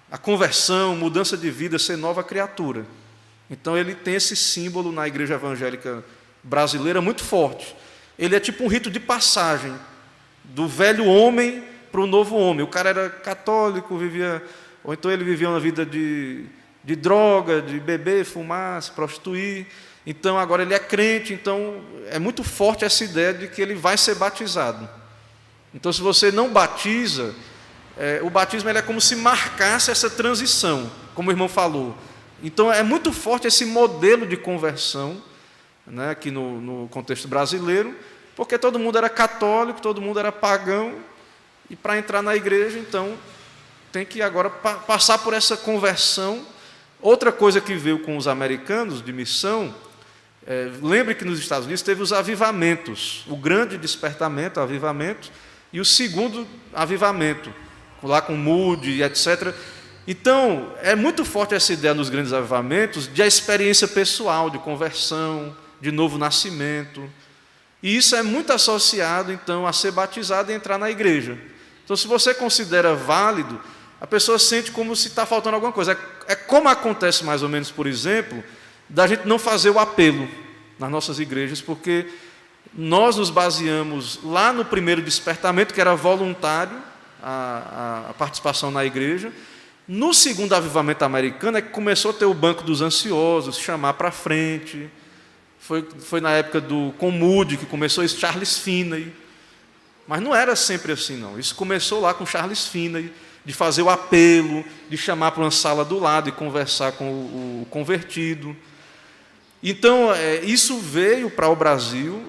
A conversão, mudança de vida, ser nova criatura. Então ele tem esse símbolo na igreja evangélica brasileira muito forte. Ele é tipo um rito de passagem do velho homem para o novo homem. O cara era católico, ou então ele vivia uma vida de droga, de beber, fumar, se prostituir. Então agora ele é crente, então é muito forte essa ideia de que ele vai ser batizado. Então se você não batiza, o batismo ele é como se marcasse essa transição, como o irmão falou. Então é muito forte esse modelo de conversão, né, aqui no contexto brasileiro, porque todo mundo era católico, todo mundo era pagão, e para entrar na igreja, então, tem que agora passar por essa conversão. Outra coisa que veio com os americanos de missão, lembre que nos Estados Unidos teve os avivamentos, o grande despertamento, avivamento, e o segundo avivamento, lá com Moody, etc. Então, é muito forte essa ideia nos grandes avivamentos de a experiência pessoal, de conversão, de novo nascimento. E isso é muito associado, então, a ser batizado e entrar na igreja. Então, se você considera válido, a pessoa sente como se está faltando alguma coisa. É como acontece, mais ou menos, por exemplo, da gente não fazer o apelo nas nossas igrejas, porque nós nos baseamos lá no primeiro despertamento, que era voluntário, a participação na igreja. No segundo avivamento americano é que começou a ter o banco dos ansiosos, chamar para frente. Foi na época com Moody que começou isso, Charles Finney. Mas não era sempre assim, não. Isso começou lá com Charles Finney, de fazer o apelo, de chamar para uma sala do lado e conversar com o convertido. Então, isso veio para o Brasil.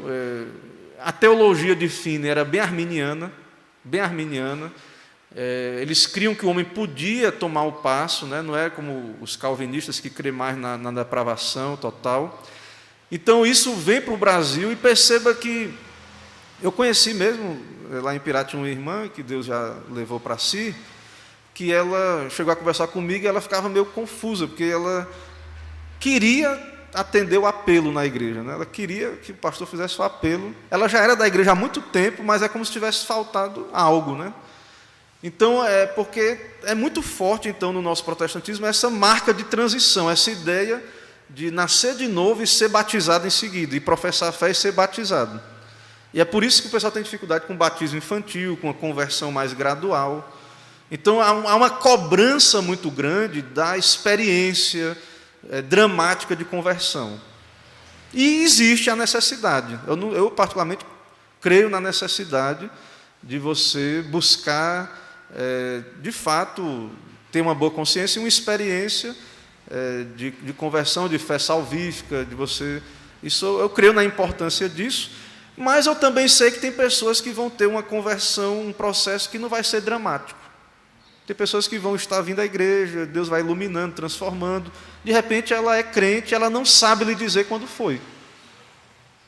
A teologia de Finney era bem arminiana, bem arminiana. Eles criam que o homem podia tomar o passo, né? Não é como os calvinistas que creem mais na depravação total. Então isso vem para o Brasil, e perceba que eu conheci mesmo, lá em Pirá tinha uma irmã que Deus já levou para si, que ela chegou a conversar comigo e ela ficava meio confusa, porque ela queria atender o apelo na igreja, né? Ela queria que o pastor fizesse o apelo. Ela já era da igreja há muito tempo, mas é como se tivesse faltado algo, né? Então, porque é muito forte, então, no nosso protestantismo, essa marca de transição, essa ideia de nascer de novo e ser batizado em seguida, e professar a fé e ser batizado. E é por isso que o pessoal tem dificuldade com o batismo infantil, com a conversão mais gradual. Então, há uma cobrança muito grande da experiência dramática de conversão. E existe a necessidade. Eu particularmente, creio na necessidade de você buscar, de fato, ter uma boa consciência e uma experiência de conversão, de fé salvífica, de você... Isso, eu creio na importância disso, mas eu também sei que tem pessoas que vão ter uma conversão, um processo que não vai ser dramático. Tem pessoas que vão estar vindo à igreja, Deus vai iluminando, transformando, de repente ela é crente, ela não sabe lhe dizer quando foi.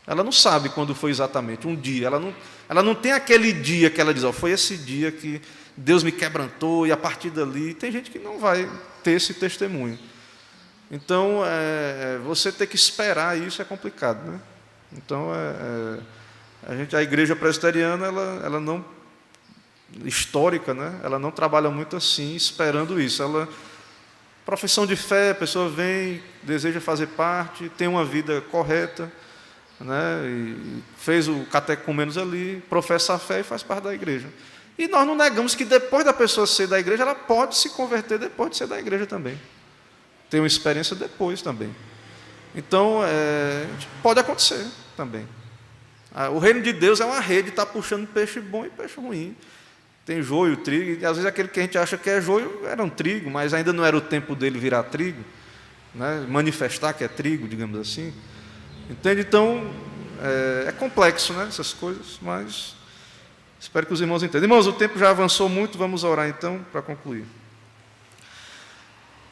Ela não sabe quando foi exatamente, um dia. Ela não tem aquele dia que ela diz, foi esse dia que Deus me quebrantou, e a partir dali... Tem gente que não vai ter esse testemunho. Então, você ter que esperar isso é complicado, né? Então, a igreja presbiteriana, ela não... histórica, né? Ela não trabalha muito assim, esperando isso. Profissão de fé, a pessoa vem, deseja fazer parte, tem uma vida correta, né? E fez o catecúmenos ali, professa a fé e faz parte da igreja. E nós não negamos que depois da pessoa ser da igreja, ela pode se converter depois de ser da igreja também. Tem uma experiência depois também. Então, pode acontecer também. O reino de Deus é uma rede, está puxando peixe bom e peixe ruim. Tem joio, trigo, e às vezes aquele que a gente acha que é joio era um trigo, mas ainda não era o tempo dele virar trigo, né? Manifestar que é trigo, digamos assim. Entende? Então, é complexo, né, essas coisas, mas espero que os irmãos entendam. Irmãos, o tempo já avançou muito, vamos orar então para concluir.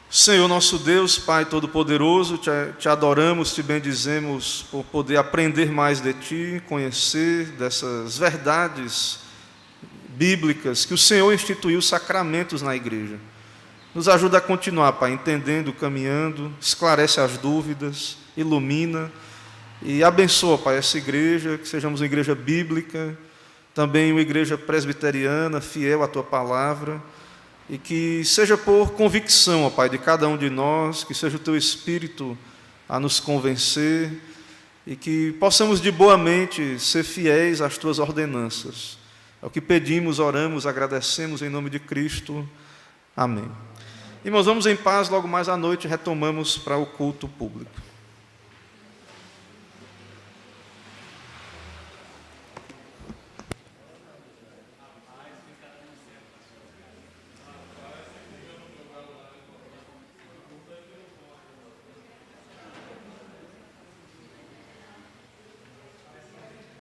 Senhor nosso Deus, Pai Todo-Poderoso, te adoramos, te bendizemos por poder aprender mais de Ti, conhecer dessas verdades bíblicas que o Senhor instituiu sacramentos na igreja. Nos ajuda a continuar, Pai, entendendo, caminhando, esclarece as dúvidas, ilumina e abençoa, Pai, essa igreja, que sejamos uma igreja bíblica, também uma igreja presbiteriana, fiel à Tua palavra, e que seja por convicção, ó Pai, de cada um de nós, que seja o Teu Espírito a nos convencer, e que possamos de boa mente ser fiéis às Tuas ordenanças. É o que pedimos, oramos, agradecemos em nome de Cristo. Amém. Irmãos, vamos em paz, logo mais à noite retomamos para o culto público.